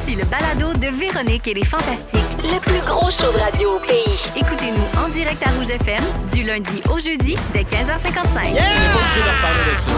Voici le balado de Véronique et les Fantastiques. Le plus gros show de radio au pays. Écoutez-nous en direct à Rouge FM du lundi au jeudi dès 15h55. Yeah! On n'est pas obligé de reparler de ça.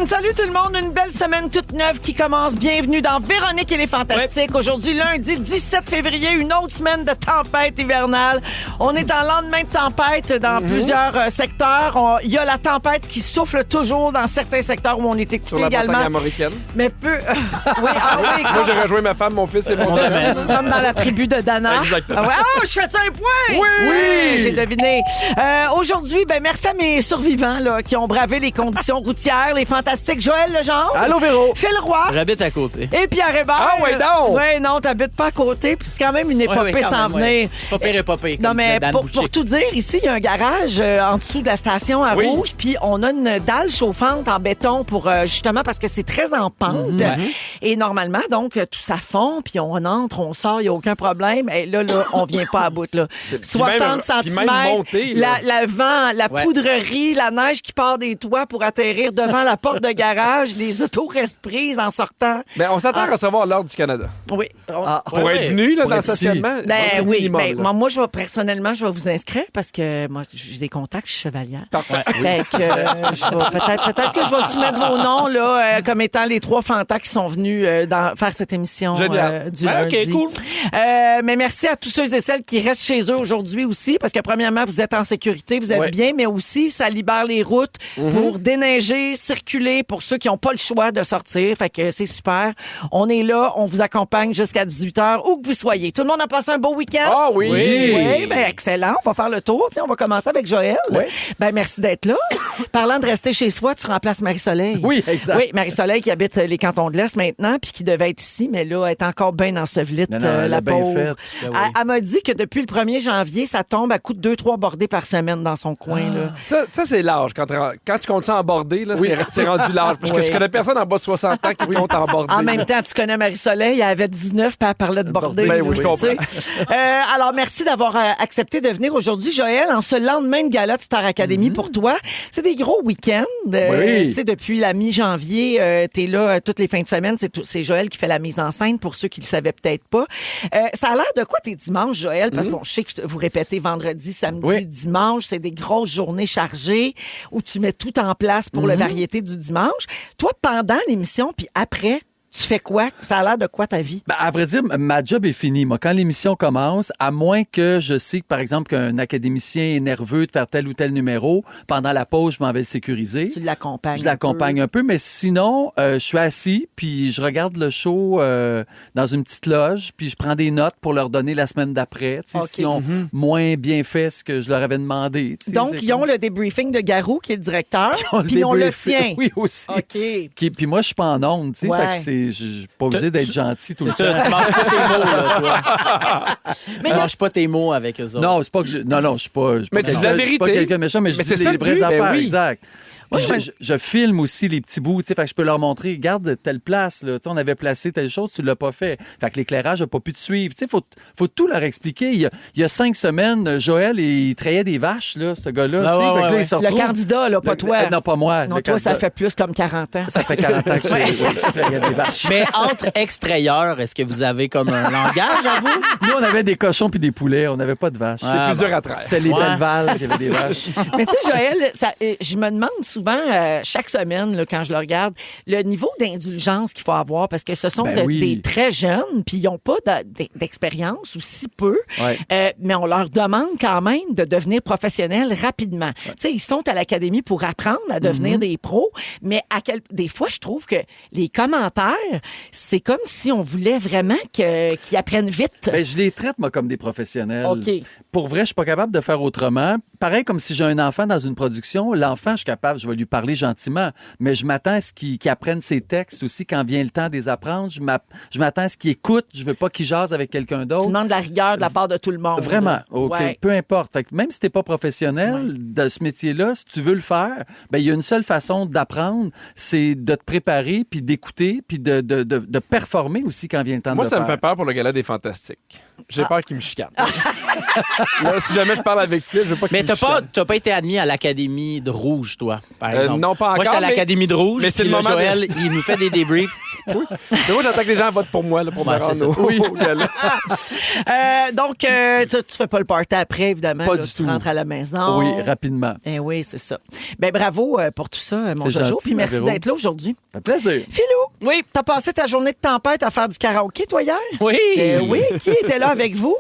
Salut tout le monde, une belle semaine toute neuve qui commence. Bienvenue dans Véronique et les Fantastiques. Aujourd'hui, lundi 17 février, une autre semaine de tempête hivernale. On est en lendemain de tempête dans plusieurs secteurs. Il y a la tempête qui souffle toujours dans certains secteurs où on est écouté sur la également. montagne américaine. Mais peu... oui, oui, moi, j'ai rejoint ma femme, mon fils et mon domaine. Comme dans la tribu de Dana. Exactement. Oh, je fais ça un point! Oui! J'ai deviné. Aujourd'hui, merci à mes survivants là, qui ont bravé les conditions routières, les Fantastiques. Joël Legendre. Allô, Véro. Phil Roy. J'habite à côté. Et Pierre Hébert. Ah, ouais, donc. Ouais, non, t'habites pas à côté, puis c'est quand même une épopée sans venir. Pas pire épopée. Non, mais pour tout dire, ici, il y a un garage en dessous de la station à Rouge, puis on a une dalle chauffante en béton pour justement parce que c'est très en pente. Et normalement, donc, tout ça fond, puis on entre, on sort, il n'y a aucun problème. Et là, on vient pas à bout, là. 60 cm, le vent, la poudrerie, la neige qui part des toits pour atterrir devant la porte de garage, les autos restent prises en sortant. Ben, on s'attend à recevoir l'ordre du Canada. Oui. Pour être venu là, dans le stationnement. Ben oui. Moi, personnellement, je vais vous inscrire parce que moi, j'ai des contacts, je suis chevalière. Parfait. Fait que peut-être que je vais soumettre vos noms là, comme étant les 3 fantas qui sont venus faire cette émission du lundi. OK, cool. Mais merci à tous ceux et celles qui restent chez eux aujourd'hui aussi parce que premièrement, vous êtes en sécurité, vous êtes bien, mais aussi, ça libère les routes pour déneiger, circuler pour ceux qui n'ont pas le choix de sortir. Fait que c'est super. On est là, on vous accompagne jusqu'à 18h, où que vous soyez. Tout le monde a passé un beau week-end? Ah oui! Oui, ben excellent. On va faire le tour. Tiens, on va commencer avec Joël. Oui. Ben merci d'être là. Parlant de rester chez soi, tu remplaces Marie-Soleil. Oui, exact. Oui, Marie-Soleil qui habite les cantons de l'Est maintenant, puis qui devait être ici, mais là, elle est encore bien ensevelite, la pauvre. Elle m'a dit que depuis le 1er janvier, ça tombe à coup de 2-3 bordées par semaine dans son coin. Là. Ça c'est l'âge. Quand tu comptes ça en bordée, là, c'est rendu l'âge. Parce que je connais personne en bas de 60 ans qui compte en bordée. En même temps, tu connais Marie-Soleil, elle avait 19 puis elle parlait de bordée. Ben oui, je comprends. Alors, merci d'avoir accepté de venir aujourd'hui, Joël, en ce lendemain de gala de Star Academy pour toi. C'est des gros week-ends. Tu sais, depuis la mi-janvier, t'es là toutes les fins de semaine. C'est Joël qui fait la mise en scène pour ceux qui le savaient peut-être pas. Ça a l'air de quoi tes dimanches, Joël? Parce que je sais que vous répétez vendredi, samedi, dimanche. C'est des grosses journées chargées où tu mets tout en place pour la variété du dimanche. Toi, pendant l'émission, puis après, tu fais quoi? Ça a l'air de quoi ta vie? Ben, à vrai dire, ma job est finie. Moi, quand l'émission commence, à moins que je sais que, par exemple, qu'un académicien est nerveux de faire tel ou tel numéro, pendant la pause, je m'en vais le sécuriser. Tu l'accompagnes. Je l'accompagne un peu, mais sinon, je suis assis, puis je regarde le show dans une petite loge, puis je prends des notes pour leur donner la semaine d'après, s'ils ont moins bien fait ce que je leur avais demandé. Donc, ils ont le débriefing de Garou, qui est le directeur, puis on le tient. Oui, aussi. OK. Puis moi, je suis pas en onde, tu sais, fait que je suis pas obligé d'être gentil tout le temps. Tu manges pas tes mots, là, toi. Tu manges pas tes mots avec eux autres. Non, c'est pas que je... Non, je suis pas... Mais tu dis la vérité. Je suis pas quelqu'un méchant, mais je dis les vraies affaires, exact. Puis je filme aussi les petits bouts, tu sais, fait que je peux leur montrer, regarde telle place, là, tu sais, on avait placé telle chose, tu l'as pas fait. Fait que l'éclairage n'a pas pu te suivre. Tu sais, faut tout leur expliquer. Il y a 5 semaines, Joël, il trayait des vaches, là, ce gars-là. Tu sais, le candidat, là, pas toi. Non, pas moi. Non, toi, ça fait plus comme 40 ans. Ça fait 40 ans que je trayais des vaches. Mais entre extrailleurs, est-ce que vous avez comme un langage à vous? Nous, on avait des cochons puis des poulets, on n'avait pas de vaches. C'est plus dur à traire. C'était les belles valves, il y avait des vaches. Mais tu sais, Joël, je me demande souvent, chaque semaine, là, quand je le regarde, le niveau d'indulgence qu'il faut avoir, parce que ce sont des très jeunes, puis ils n'ont pas d'expérience, ou si peu, mais on leur demande quand même de devenir professionnels rapidement. Tu sais, ils sont à l'académie pour apprendre à devenir des pros, mais des fois, je trouve que les commentaires, c'est comme si on voulait vraiment qu'ils apprennent vite. Ben, je les traite, moi, comme des professionnels. OK. Pour vrai, je suis pas capable de faire autrement. Pareil comme si j'ai un enfant dans une production, l'enfant, je suis capable, je vais lui parler gentiment. Mais je m'attends à ce qu'il apprenne ses textes aussi quand vient le temps de les apprendre. Je m'attends à ce qu'il écoute. Je veux pas qu'il jase avec quelqu'un d'autre. Tu demandes de la rigueur de la part de tout le monde. Vraiment. OK. Ouais. Peu importe. Fait que même si t'es pas professionnel de ce métier-là, si tu veux le faire, ben il y a une seule façon d'apprendre, c'est de te préparer, puis d'écouter, puis de performer aussi quand vient le temps de le faire. Moi, ça me fait peur pour le gala des Fantastiques. J'ai peur qu'il me chicane. Là, si jamais je parle avec Phil, je veux pas qu'il Mais me chicane. t'as pas été admis à l'Académie de Rouge, toi, par exemple. Non, pas encore. Moi, j'étais à l'Académie de Rouge. mais c'est puis le là, moment Joël, il nous fait des débriefs. Mais moi, j'attends que les gens votent pour moi là, pour me Ouais, c'est rendre ça. au gala. Donc, tu fais pas le party après, évidemment. Pas là, du tu tout. rentres à la maison. Oui, rapidement. Eh oui, c'est ça. Ben bravo pour tout ça, mon C'est Jojo. gentil, Puis merci Véro. d'être là aujourd'hui. Ça fait plaisir. Philou, oui, t'as passé ta journée de tempête à faire du karaoké, toi, hier? Oui. Oui, qui était là avec vous?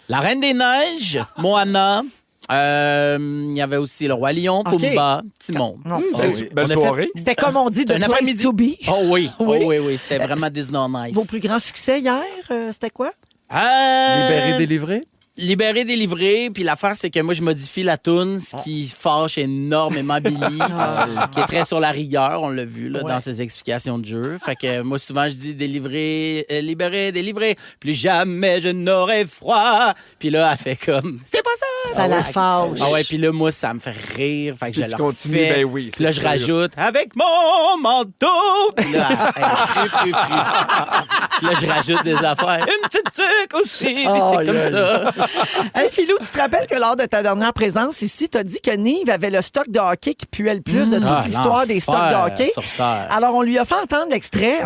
La Reine des Neiges, Moana. Il y avait aussi le Roi Lion, OK. Pumba, Timon. Non. Belle On a soirée. C'était comme on dit de Un Place après-midi. to be. Oh oui, Oui. oui, c'était vraiment Disney Nice. Vos plus grands succès hier, c'était quoi? Libéré, délivré. Libéré, délivré. Puis l'affaire, c'est que moi, je modifie la toune, ce qui fâche énormément Billy, qui est très sur la rigueur, on l'a vu là, dans ses explications de jeu. Fait que moi, souvent, je dis délivré, libéré, délivré. Plus jamais je n'aurai froid. Puis là, elle fait comme, c'est pas ça! Ça la fâche. Ah ouais, puis là, moi, ça me fait rire. Fait que je Puis tu le continues, refais. ben oui, Puis là, c'est je sûr. rajoute avec mon manteau. Puis là, elle fru. Puis là, je rajoute des affaires. Une petite tuque aussi. Puis c'est comme ça. Hey, Philou, tu te rappelles que lors de ta dernière présence ici, tu as dit que Nive avait le stock de hockey qui puait le plus de toute l'histoire des stocks de hockey. Sur terre. Alors, on lui a fait entendre l'extrait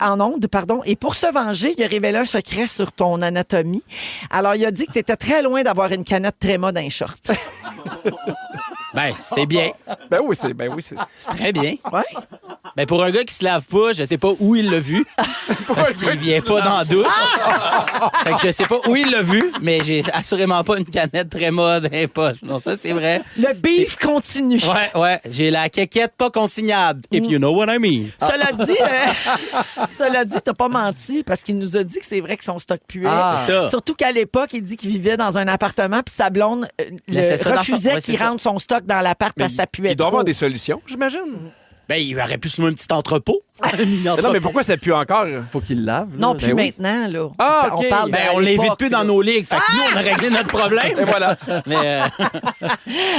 en ondes, et pour se venger, il a révélé un secret sur ton anatomie. Alors, il a dit que tu étais très loin d'avoir une canette Tréma dans les shorts. Ben, c'est bien. Ben oui, c'est. C'est très bien. Ouais. Ben, pour un gars qui se lave pas, je sais pas où il l'a vu. Parce qu'il vient pas dans la douche. Fait que je sais pas où il l'a vu, mais j'ai assurément pas une canette très mode dans les poches. Non, ça, c'est vrai. Le beef continue. Ouais. J'ai la quéquette pas consignable. If you know what I mean. Cela dit, t'as pas menti parce qu'il nous a dit que c'est vrai que son stock puait. C'est ça. Surtout qu'à l'époque, il dit qu'il vivait dans un appartement puis sa blonde Laissait ça dans son- refusait ouais, c'est qu'il ça. rentre son stock dans l'appart parce que ça puait Il doit trop. avoir des solutions, j'imagine. Ben, il aurait pu se mettre un petit entrepôt. Non, mais pourquoi ça pue encore? Faut qu'il le lave. là. Non, Ben plus oui. maintenant, là. Ah, On OK. parle Ben, de on l'invite l'époque, plus dans là. nos ligues. Fait que nous, on a réglé notre problème. Et voilà. Mais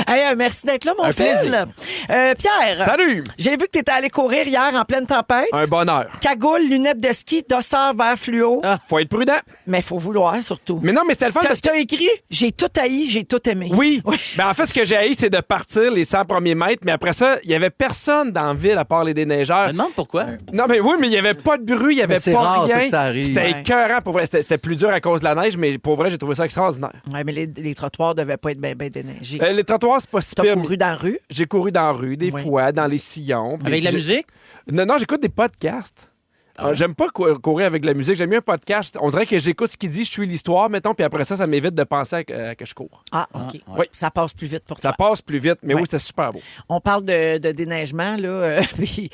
Hey, merci d'être là, mon Un Phil. plaisir. Pierre. Salut! J'ai vu que tu étais allé courir hier en pleine tempête. Un bonheur. Cagoule, lunettes de ski, dossard vert fluo. Faut être prudent. Mais il faut vouloir, surtout. Mais non, mais c'est le fun parce que. T'as écrit « J'ai tout haï, j'ai tout aimé ». Oui. Ben, en fait, ce que j'ai haï, c'est de partir les 100 premiers mètres, mais après ça, il y avait personne dans la ville à part les je déneigeurs. me demande pourquoi. Non, mais oui, mais il n'y avait pas de bruit, il n'y avait Mais c'est pas rare, rien. ça, que ça arrive. C'était Ouais. écœurant, pour vrai. C'était plus dur à cause de la neige, mais pour vrai, j'ai trouvé ça extraordinaire. Ouais, mais les trottoirs devaient pas être bien déneigés. Les trottoirs, c'est pas si T'as pire. couru dans la rue? J'ai couru dans la rue, des Oui. fois, dans les sillons. Avec de la J'ai- musique? Non, j'écoute des podcasts. J'aime pas courir avec de la musique. J'aime mieux un podcast. On dirait que j'écoute ce qu'il dit, je suis l'histoire, mettons, puis après ça, ça m'évite de penser que je cours. Ah, OK. Oui. Ça passe plus vite pour Ça toi. passe plus vite, mais Ouais. oui, c'était super beau. On parle de déneigement, là. Puis,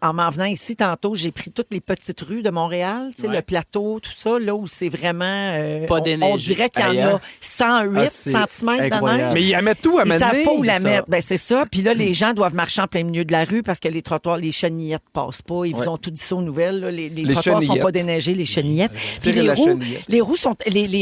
en m'en venant ici, tantôt, j'ai pris toutes les petites rues de Montréal, tu sais, Ouais. le plateau, tout ça, là où c'est vraiment... Pas on déneigé. dirait qu'il y en Ailleurs. a 108 Ah, c'est cm de incroyable. neige. Mais ils mettent tout à Ils savent m'amener. pas où la c'est ça. mettre. Ben, c'est ça. Puis là, les gens doivent marcher en plein milieu de la rue parce que les trottoirs, les chenillettes passent pas. Ils vous ont tout dit ça aux nouvelles. Là. Les trottoirs sont chenillettes. pas déneigés, les chenillettes. Puis Tirez les la roues, chenillette. les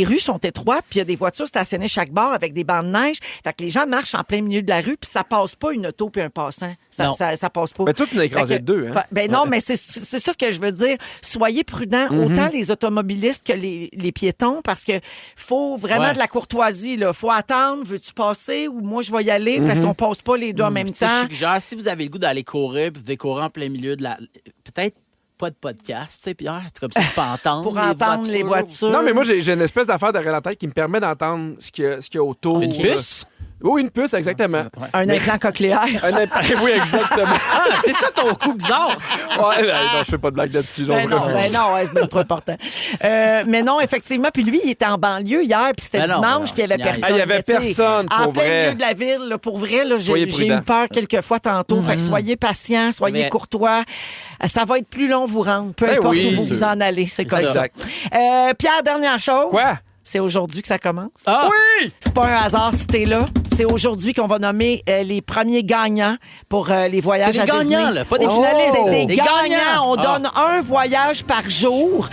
rues sont étroites, puis il y a des voitures stationnées chaque bord avec des bancs de neige. Fait que les gens marchent en plein milieu de la rue, puis ça passe pas une auto puis un passant. Non. Ça passe pas. Ben, tout une écrasé Fait que- de deux, hein? Ben non, mais c'est ça que je veux dire. Soyez prudents, autant les automobilistes que les piétons, parce que faut vraiment Ouais. de la courtoisie. Là. Faut attendre. Veux-tu passer ou moi je vais y aller parce qu'on passe pas les deux en même Tu sais, temps. je suggère, si vous avez le goût d'aller courir, puis vous devez courir en plein milieu de la... Peut-être pas de podcast, tu sais, Pierre, c'est comme ça tu peux entendre Pour entendre les voitures. Non, mais moi, j'ai une espèce d'affaire derrière la tête qui me permet d'entendre ce qu'il y a autour. Une puce? Oui, une puce, exactement. Un implant cochléaire. Oui, exactement. Ah, c'est ça ton coup bizarre! Ouais, non, je fais pas de blague là-dessus. genre, Ben je non, refuse. ouais, c'est bien trop important. Mais non, effectivement. Puis lui, il était en banlieue hier, puis c'était Ben non, dimanche, non, puis il y avait je niaise. personne. Ah, il y avait Mais tu sais, personne, En pour plein vrai. milieu de la ville, là, pour vrai, là, Soyez j'ai eu prudents. peur quelques fois tantôt. Fait que soyez patients, soyez Mais- courtois. Ça va être plus long vous rendre, peu Ben importe oui, où vous c'est vous sûr. en allez. C'est comme ça. Exact. Pierre, dernière chose. Quoi? C'est aujourd'hui que ça commence. Ah! Oui! C'est pas un hasard si t'es là. c'est aujourd'hui qu'on va nommer les premiers gagnants pour les voyages C'est des à Disney. gagnants, là, pas des finalistes. C'est des Des gagnants. gagnants. On donne un voyage par jour.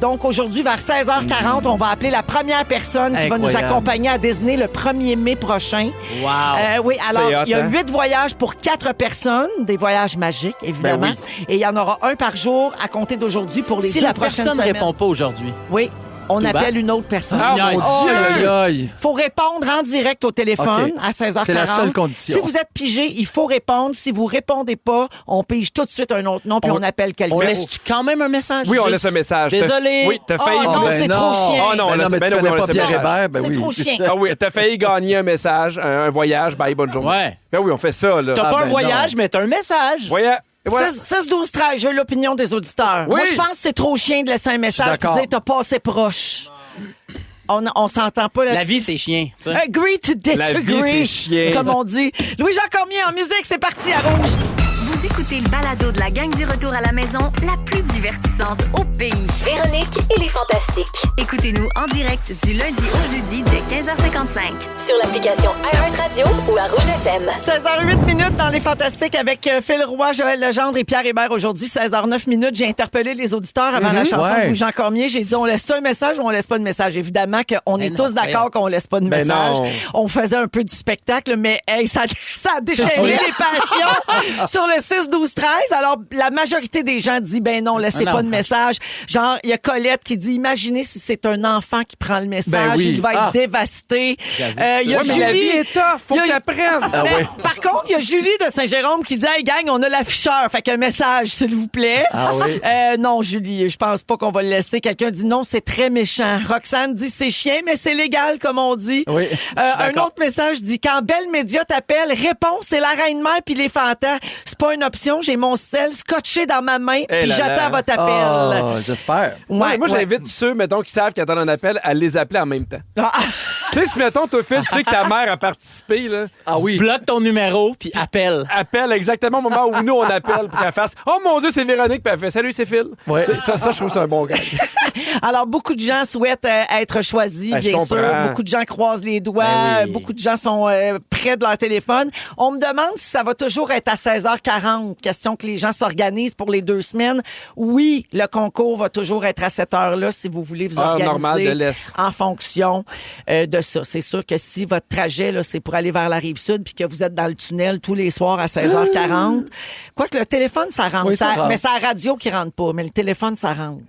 Donc, aujourd'hui, vers 16h40, on va appeler la première personne qui va nous Incroyable. accompagner à Disney le 1er mai prochain. Wow. Oui, alors, C'est hot, il y a hein? 8 voyages pour 4 personnes, des voyages magiques, évidemment. Ben Et il y en aura un par jour à compter d'aujourd'hui pour les Si 2 la prochaines personne ne semaines. répond pas aujourd'hui, Oui. On Tout appelle bas. une autre personne. Ah, Nice. mon Oh, Dieu! aïe, aïe. Il faut répondre en direct au téléphone OK. à 16h40. C'est la seule condition. Si vous êtes pigé, il faut répondre. Si vous répondez pas, on pige tout de suite un autre nom puis on appelle quelqu'un. on laisse-tu quand même un message? Oui, on Juste, laisse un message. Désolé. Oui, t'as failli. Oh non, ben c'est non. trop chien. Oh non, Ben là, non, mais ben tu oui, connais on pas laisse un Pierre message. Hébert? Ben C'est oui. trop chien. Ah oui, t'as failli gagner un message, un voyage, bye, bonne journée. Ouais. Ben oui, on fait ça, là. T'as Ah, pas un ben voyage, mais t'as un message. Voyez. Voilà. 16-12-13, je veux l'opinion des auditeurs. Oui. Moi, je pense que c'est trop chien de laisser un message et d'accord. dire t'as pas assez proche. On s'entend pas là-dessus. La vie, c'est chien. tu sais. Agree to La vie, disagree. c'est chien. Comme on dit. Louis-Jean Cormier en musique, c'est parti à Rouge. Vous écoutez le balado de la gang du retour à la maison, la plus divertissante au pays. Véronique et les Fantastiques. Écoutez-nous en direct du lundi au jeudi dès 15h55. Sur l'application iHeartRadio ou à Rouge FM. 16h08 dans les Fantastiques avec Phil Roy, Joël Legendre et Pierre Hébert. Aujourd'hui, 16h09. J'ai interpellé les auditeurs avant la chanson Ouais. de Louis-Jean Cormier. J'ai dit, on laisse un message ou on laisse pas de message? Évidemment qu'on est non, tous d'accord qu'on laisse pas de Ben message. non. On faisait un peu du spectacle, mais hey, ça a déchaîné les passions sur le 6-12-13. Alors, la majorité des gens dit, ben non, laissez Ah non, pas de message. Genre, il y a Colette qui dit, imaginez si c'est un enfant qui prend le message. Ben oui. Il va être Ah. dévasté. Il y a Ouais, mais la vie est tough, faut il y a- que t'apprennes. Ah mais, ouais. par contre, il y a Julie de Saint-Jérôme qui dit, hey gang, on a l'afficheur. Fait qu'un message, s'il vous plaît. Ah oui. Non, Julie, je pense pas qu'on va le laisser. Quelqu'un dit non, c'est très méchant. Roxane dit c'est chien, mais c'est légal, comme on dit. Oui, Un autre message dit quand Belle Média t'appelle, réponds, c'est la Reine-Mère puis les fantas. C'est pas une option, j'ai mon sel scotché dans ma main Eh puis là là. j'attends votre appel. Oh, j'espère. Ouais, moi, j'invite ceux, mettons, qui savent qu'ils attendent un appel, à les appeler en même temps. Ah, Tu sais, si, mettons, toi, Phil, tu sais que ta mère a participé, là, Ah oui. Bloque ton numéro, puis appelle. appelle exactement au moment où nous, on appelle pour qu'elle fasse « Oh mon Dieu, c'est Véronique! » Puis elle fait « Salut, c'est Phil! Ouais. Tu sais, ça, je trouve ça un bon gars. Alors, beaucoup de gens souhaitent être choisis, Ben, je bien sûr. comprends. Beaucoup de gens croisent les doigts. Ben oui. Beaucoup de gens sont près de leur téléphone. On me demande si ça va toujours être à 16h40. Question que les gens s'organisent pour les 2 semaines. Oui, le concours va toujours être à cette heure-là si vous voulez vous Heure organiser normale de l'Est. en fonction de ça. C'est sûr que si votre trajet, là, c'est pour aller vers la Rive-Sud puis que vous êtes dans le tunnel tous les soirs à 16h40, quoique le téléphone, ça rentre. Oui, ça rentre. Mais c'est la radio qui rentre pas, mais le téléphone, ça rentre.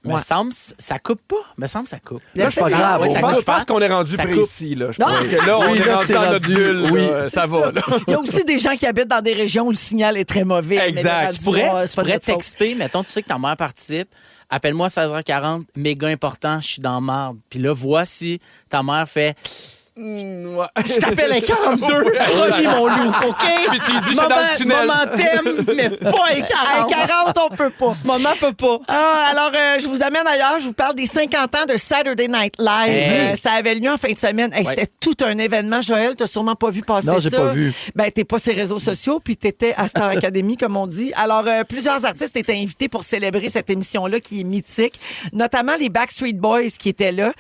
Me semble, ça coupe pas. Me semble, ça coupe. Là, c'est pas grave. Ouais, On ça Je coupe, pense hein? qu'on est rendu Ça précis, là. Je Non. pense que là, on Oui, est là, rendu c'est dans notre rendu. bulle. Oui. là. Ça va, là. Il y a aussi des gens qui habitent dans des régions où le signal est très mauvais. Exact. Mais la radio, Tu pourrais, c'est pas de notre faute. texter, mettons, tu sais que ta mère participe, appelle-moi à 16h40, méga important, je suis dans marde. Puis là, voici, ta mère fait... Je t'appelle à 42, promis, mon loup, OK? Puis tu lui dis, je suis dans le tunnel. Maman t'aime, mais pas à 40. À 40, on peut pas. Maman peut pas. Alors, je vous amène ailleurs. Je vous parle des 50 ans de Saturday Night Live. Hey. Ça avait lieu en fin de semaine. Hey, C'était tout un événement. Joël, t'as sûrement pas vu passer ça. Non, j'ai pas vu. Ben, t'es pas sur les réseaux sociaux, puis t'étais à Star Academy, comme on dit. Alors, plusieurs artistes étaient invités pour célébrer cette émission-là qui est mythique, notamment les Backstreet Boys qui étaient là.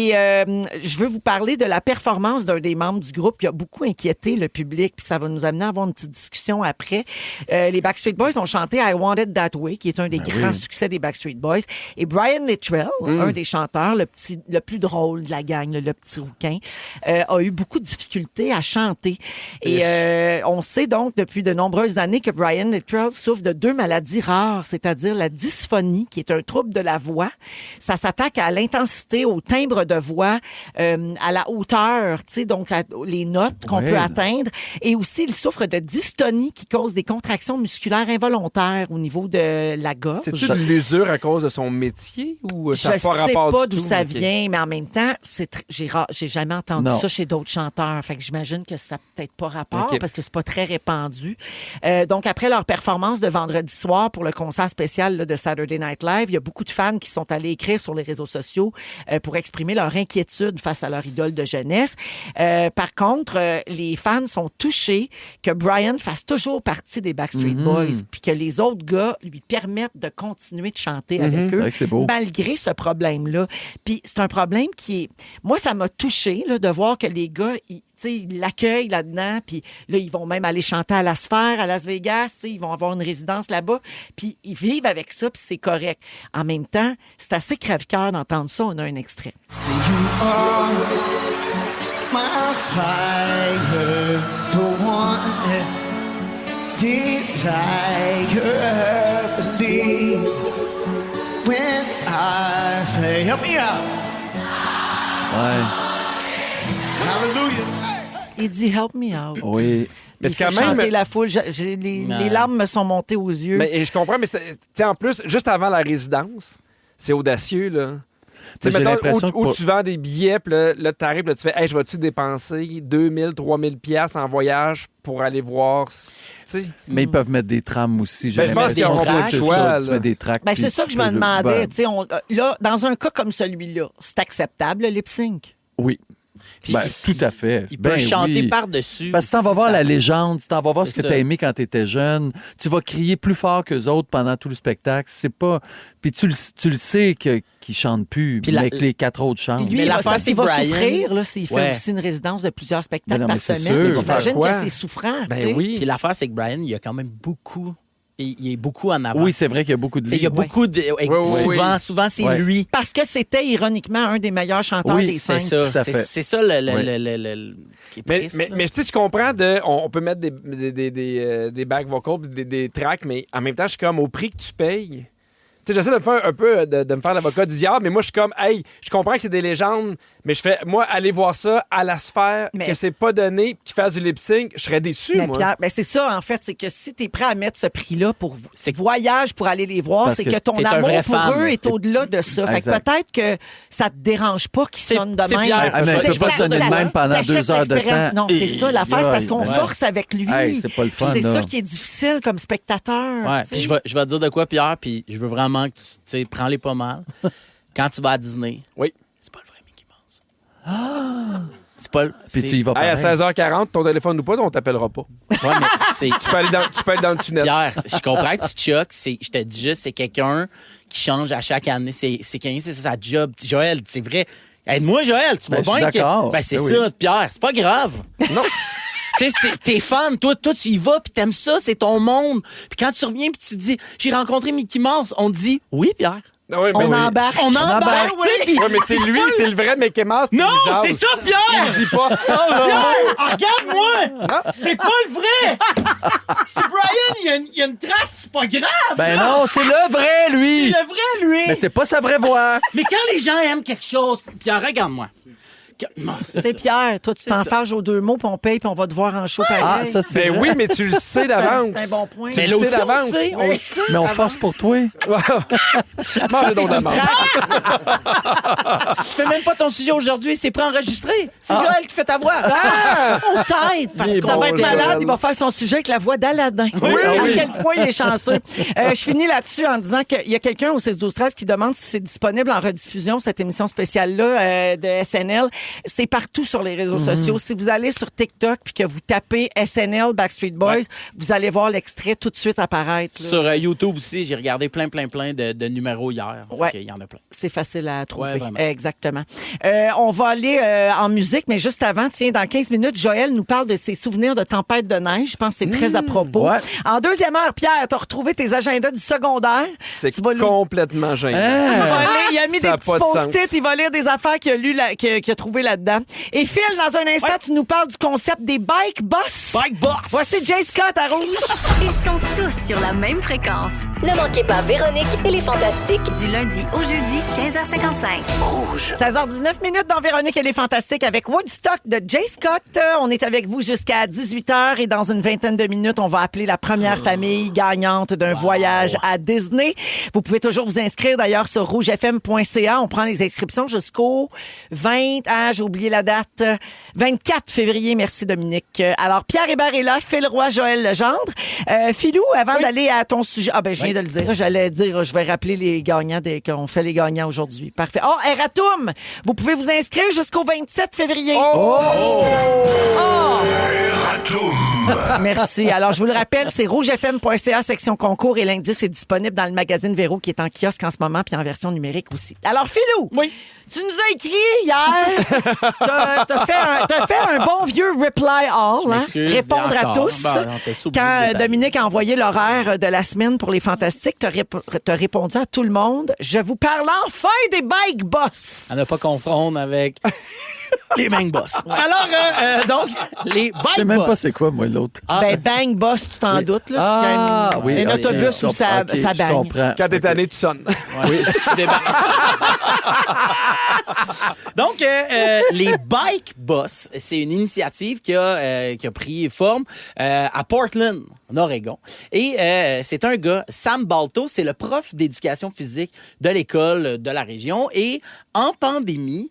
Je veux vous parler de la performance d'un des membres du groupe qui a beaucoup inquiété le public, puis ça va nous amener à avoir une petite discussion après. Les Backstreet Boys ont chanté I Want It That Way, qui est un des grands succès des Backstreet Boys. Et Brian Littrell, un des chanteurs, le plus drôle de la gang, le petit rouquin, a eu beaucoup de difficultés à chanter. Et on sait donc depuis de nombreuses années que Brian Littrell souffre de 2 maladies rares, c'est-à-dire la dysphonie, qui est un trouble de la voix. Ça s'attaque à l'intensité, au timbre de voix, à la hauteur, tu sais, donc les notes qu'on peut atteindre. Et aussi, il souffre de dystonie qui cause des contractions musculaires involontaires au niveau de la gorge. C'est-tu de l'usure à cause de son métier ou ça n'a Je pas sais rapport pas du d'où tout? ça Ok. vient, mais en même temps, j'ai jamais entendu Non. ça chez d'autres chanteurs. Fait que j'imagine que ça n'a peut-être pas rapport Ok. parce que c'est pas très répandu. Donc, après leur performance de vendredi soir pour le concert spécial là, de Saturday Night Live, il y a beaucoup de fans qui sont allés écrire sur les réseaux sociaux pour exprimer leur inquiétude face à leur idole de jeunesse. Par contre, les fans sont touchés que Brian fasse toujours partie des Backstreet Boys puis que les autres gars lui permettent de continuer de chanter avec eux vrai que c'est beau. malgré ce problème-là. Puis c'est un problème qui est... Moi, ça m'a touché là, de voir que les gars, tu ils l'accueillent là-dedans. Puis là, ils vont même aller chanter à la Sphère, à Las Vegas. Ils vont avoir une résidence là-bas. Puis ils vivent avec ça, puis c'est correct. En même temps, c'est assez crève-cœur d'entendre ça. On a un extrait. My fire, the one desire, believe when I say, help me out. Ouais. Hallelujah. Il dit « Help me out ». Oui. Mais Il c'est fait quand même. chanter la foule. Les larmes me sont montées aux yeux. Mais, et je comprends, mais tu sais, en plus, juste avant la résidence, c'est audacieux, là. Tu sais, J'ai mettons, l'impression où que tu vends des billets, puis là, t'arrives, là, tu fais, hey, je vais-tu dépenser 2000, 3000 pièces en voyage pour aller voir, tu sais. Mais ils peuvent mettre des trams aussi. Ben, je pense qu'ils auront que le c'est choix, ça, là. tu mets des tracks. Ben, puis c'est ça que tu je me peux- demandais. ben, Tu sais, là, dans un cas comme celui-là, c'est acceptable, le lip-sync? oui. Ben, tout à fait. Il peut Ben chanter oui. par-dessus. Parce que tu t'en vas si voir ça- la légende, tu t'en vas voir ce C'est que ça. tu as aimé quand tu étais jeune, tu vas crier plus fort qu'eux autres pendant tout le spectacle. C'est pas. Puis tu le sais qu'ils chantent plus, Puis mais que les 4 autres chantent. Puis lui, Mais il va, l'affaire, parce qu'il c'est va Brian. souffrir là, s'il fait Ouais. aussi une résidence de plusieurs spectacles Ben non, par mais c'est semaine. sûr. Il va faire J'imagine quoi? que c'est souffrant. tu sais. Ben oui. Puis l'affaire, c'est que Brian, il y a quand même beaucoup. Il est beaucoup en avant. Oui, c'est vrai qu'il y a beaucoup de Tu sais, il y a livres. beaucoup de. oui. Souvent, c'est Ouais. lui. Parce que c'était ironiquement un des meilleurs chanteurs Oui, des C'est cinq. ça. Tout à fait. C'est ça qui est Mais, triste. mais, là. mais tu sais, je comprends, on peut mettre des back vocals, des tracks, mais en même temps, je suis comme au prix que tu payes. Tu sais, j'essaie de me faire un peu de me faire l'avocat du diable, mais moi, je suis comme, hey, je comprends que c'est des légendes, mais je fais, moi, aller voir ça à la Sphère, Mais- que c'est pas donné, qu'ils fassent du lip-sync, je serais déçu, Mais moi. Pierre, ben c'est ça, en fait, c'est que si tu es prêt à mettre ce prix-là pour C'est- voyage pour aller les voir, Parce c'est que que ton t'es un amour vrai pour fan. eux est au-delà de ça. Fait que Exact. peut-être que ça te dérange pas qu'ils C'est- sonnent de c'est même. Pierre, Ah, mais elle peut pas sonner de même pendant T'achètes 2 heures de l'expérience. temps. Non, c'est ça l'affaire, c'est parce qu'on Ouais. force avec lui. Hey, c'est pas le fun, Puis c'est là. ça qui est difficile comme spectateur. Ouais, tu sais. puis je vais te dire de quoi, Pierre, puis je veux vraiment que tu sais, prends-les pas mal. Quand tu vas à Disney, Oui. c'est pas le vrai Mickey Mouse. C'est pas le. Puis c'est- tu y vas Hey, à pareil. 16h40, ton téléphone ou pas, on t'appellera pas. Ouais, mais c'est. Tu peux aller dans le tunnel. Pierre, je comprends que tu te choques. Je te dis juste, c'est quelqu'un qui change à chaque année. C'est quelqu'un, c'est sa job. Joël, c'est vrai. Aide-moi, Joël. Tu Ben, vois je suis bien d'accord. que. Ben, c'est Ben oui. ça, Pierre. C'est pas grave. Non. Tu sais, t'es fan, toi, tu y vas, puis t'aimes ça, c'est ton monde. Puis quand tu reviens, puis tu te dis, j'ai rencontré Mickey Mouse, on te dit, oui, Pierre. Ah oui, On ben oui. embarque. On embarque, tu sais, puis- Ouais, mais c'est lui, c'est le vrai Mickey Mouse. Non, puis il c'est jase. ça, Pierre! Il dit pas. Regarde-moi! C'est pas le vrai! C'est Brian, il y a une trace, c'est pas grave! Ben non, c'est le vrai, lui! C'est le vrai, lui! Mais c'est pas sa vraie voix. Mais quand les gens aiment quelque chose, Pierre, regarde-moi. Tu sais, Pierre, toi, tu t'enfarges aux 2 mots, puis on paye, puis on va te voir en show pareil. Ah, ça, c'est Ben vrai. oui, mais tu le sais d'avance. C'est un bon point. Tu Mais le là sais aussi, on d'avance. le sait, on le sait. Mais on force pour toi. Mange donc de la marde. Tu fais même pas ton sujet aujourd'hui, c'est préenregistré. C'est Joël qui fait ta voix. On t'aide parce Il est qu'on Ça bon, va être Joël. malade. Il va faire son sujet avec la voix d'Aladin. Oui, à oui. quel point il est chanceux. Je finis là-dessus en disant qu'il y a quelqu'un au 16-12-13 qui demande si c'est disponible en rediffusion, cette émission spéciale-là de SNL. C'est partout sur les réseaux sociaux. Si vous allez sur TikTok puis que vous tapez SNL Backstreet Boys, vous allez voir l'extrait tout de suite apparaître. là. Sur YouTube aussi, j'ai regardé plein de numéros hier. Ouais. Il y en a plein. C'est facile à trouver. Ouais, vraiment. Exactement. On va aller en musique, mais juste avant, tiens, dans 15 minutes, Joël nous parle de ses souvenirs de tempête de neige. Je pense que c'est très à propos. ouais. En deuxième heure, Pierre, tu as retrouvé tes agendas du secondaire. C'est Tu vas le- complètement gênant. Hein? Il va lire- il a mis Ça des a petits pas de post-it, sens. il va lire des affaires qu'il a, qu'il a trouvé là-dedans. Et Phil, dans un instant, tu nous parles du concept des bike boss. Bike Boss! Voici Jay Scott à Rouge. Ils sont tous sur la même fréquence. Ne manquez pas Véronique et les Fantastiques. Du lundi au jeudi, 15h55. 16h19 minutes dans Véronique et les Fantastiques avec Woodstock de Jay Scott. On est avec vous jusqu'à 18h et dans une vingtaine de minutes, on va appeler la première famille gagnante d'un voyage à Disney. Vous pouvez toujours vous inscrire d'ailleurs sur rougefm.ca. On prend les inscriptions jusqu'au 20, j'ai oublié la date, 24 février. Merci Dominique. Alors Pierre Hébert est là, Phil Roy, Joël Legendre. Philou, avant d'aller à ton sujet, je viens de le dire, j'allais dire, je vais rappeler les gagnants dès qu'on fait les gagnants aujourd'hui. Parfait. Oh, Eratum, vous pouvez vous inscrire jusqu'au 27 février. Oh! Merci. Alors, je vous le rappelle, c'est rougefm.ca, section concours, et l'indice est disponible dans le magazine Véro qui est en kiosque en ce moment, puis en version numérique aussi. Alors, Philou, Oui. tu nous as écrit hier, t'as fait un bon vieux reply all, hein? m'excuse, Répondre à encore. tous. Bon, on t'es-tu obligé de Quand détailler? Dominique a envoyé l'horaire de la semaine pour les Fantastiques, t'as répondu à tout le monde. Je vous parle enfin des bike boss. À ne pas confondre avec les Bang Boss. Alors, donc, les Bike Boss. Je sais même pas c'est quoi, moi, l'autre. Ben, bang boss, tu t'en doutes, là. Ah, Il y a un ok, autobus où ça ok, je bang. comprends. Quand t'es tanné, tu sonnes. Oui, tu débarques. Donc, les Bike Boss, c'est une initiative qui a pris forme à Portland, en Oregon. Et c'est un gars, Sam Balto, c'est le prof d'éducation physique de l'école de la région. Et en pandémie,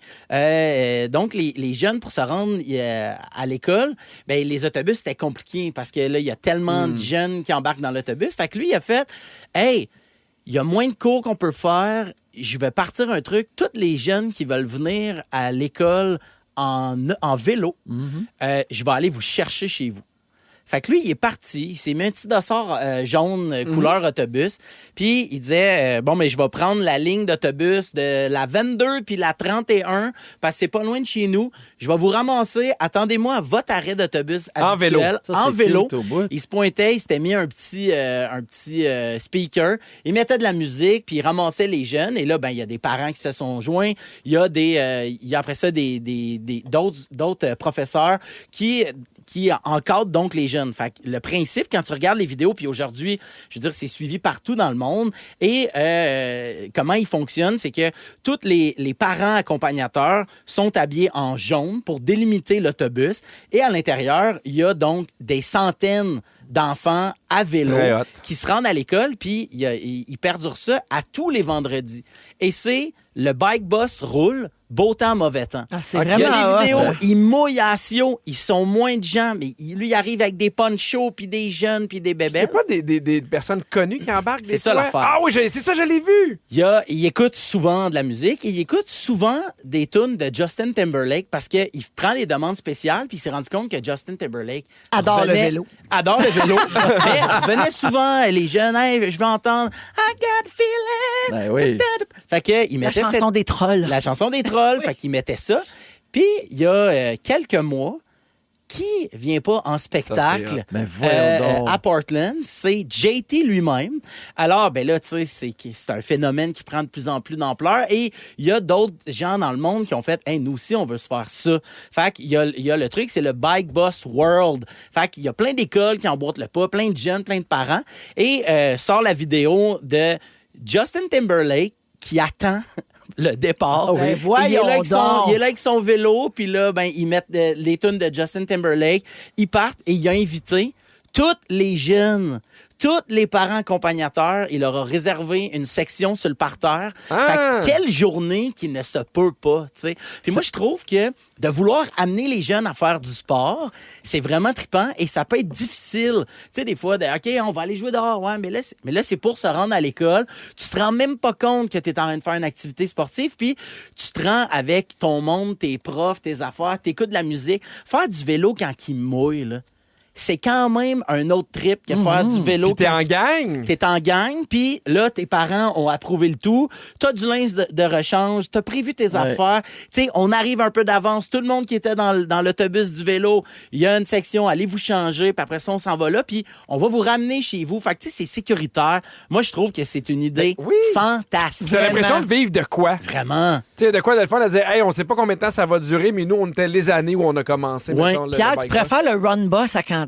donc les jeunes, pour se rendre à l'école, ben, les autobus, c'était compliqué parce que là, il y a tellement de jeunes qui embarquent dans l'autobus. Fait que lui, il a fait, hey, il y a moins de cours qu'on peut faire. Je vais partir un truc. Tous les jeunes qui veulent venir à l'école en vélo, je vais aller vous chercher chez vous. Fait que lui, il est parti. Il s'est mis un petit dossard jaune couleur autobus. Puis il disait, bon, mais je vais prendre la ligne d'autobus de la 22 puis la 31 parce que c'est pas loin de chez nous. Je vais vous ramasser. Attendez-moi à votre arrêt d'autobus En vélo. habituel. Ça, En c'est vélo. cute au bout. Il se pointait, il s'était mis un petit speaker. Il mettait de la musique, puis il ramassait les jeunes. Et là, ben, il y a des parents qui se sont joints. Il y a il y a après ça d'autres professeurs qui encadrent donc les jeunes. Fait que le principe, quand tu regardes les vidéos, puis aujourd'hui, je veux dire, c'est suivi partout dans le monde. Et comment il fonctionne, c'est que tous les parents accompagnateurs sont habillés en jaune pour délimiter l'autobus. Et à l'intérieur, il y a donc des centaines d'enfants à vélo Très hot. qui se rendent à l'école, puis ils perdurent ça à tous les vendredis. Et c'est le Bike Boss roule, beau temps, mauvais temps. Ah, c'est Ok. Il y vraiment a des hot. vidéos, ils mouillent à Sio, ils sont moins de gens, mais lui, il arrive avec des ponchos, puis des jeunes, puis des Il n'y bébés. a pas des personnes connues qui embarquent des C'est ça, fois? l'affaire. Ah oui, c'est ça, je l'ai vu. Il écoute souvent de la musique et il écoute souvent des tunes de Justin Timberlake parce qu'il prend les demandes spéciales puis il s'est rendu compte que Justin Timberlake Adore le vélo. Adore le vélo. Mais revenait souvent, les jeunes, hey, je veux entendre I got a feeling. Ben oui. Fait que, il La mettait chanson des trolls. la chanson des trolls. Fait qu'il mettait ça. Puis, il y a quelques mois, qui vient pas en spectacle Ben voyons donc. à Portland? C'est JT lui-même. Alors, ben là, tu sais, c'est un phénomène qui prend de plus en plus d'ampleur et il y a d'autres gens dans le monde qui ont fait « Hey, nous aussi, on veut se faire ça. » Fait qu'il y a le truc, c'est le Bike Boss World. Fait qu'il y a plein d'écoles qui emboîtent le pas, plein de jeunes, plein de parents. Et sort la vidéo de Justin Timberlake qui attend le départ. Ben, Il est voyons là avec donc. il est là avec son vélo, puis là, ben, ils mettent les tunes de Justin Timberlake. Ils partent et il a invité tous les jeunes, tous les parents accompagnateurs. Il leur a réservé une section sur le parterre. Ah! Fait que quelle journée qui ne se peut pas, tu sais. Puis moi, je trouve que de vouloir amener les jeunes à faire du sport, c'est vraiment trippant et ça peut être difficile. Tu sais, des fois, OK, on va aller jouer dehors, ouais, mais là, c'est pour se rendre à l'école. Tu te rends même pas compte que tu es en train de faire une activité sportive, puis tu te rends avec ton monde, tes profs, tes affaires, t'écoutes de la musique. Faire du vélo quand il mouille, là, c'est quand même un autre trip que faire du vélo. Puis t'es quand en gang. T'es en gang, puis là, tes parents ont approuvé le tout. T'as du linge de rechange, t'as prévu tes affaires. Tu sais, on arrive un peu d'avance. Tout le monde qui était dans l'autobus du vélo, il y a une section, allez vous changer, puis après ça, on s'en va là, puis on va vous ramener chez vous. Fait que, tu sais, c'est sécuritaire. Moi, je trouve que c'est une idée oui. fantastique. T'as l'impression de vivre de quoi? Vraiment. Tu sais, de quoi de le faire, de dire, hey, on sait pas combien de temps ça va durer, mais nous, on était les années où on a commencé. Ouais. mettons, le Pierre, tu bike boss. préfères le run boss à Candiac?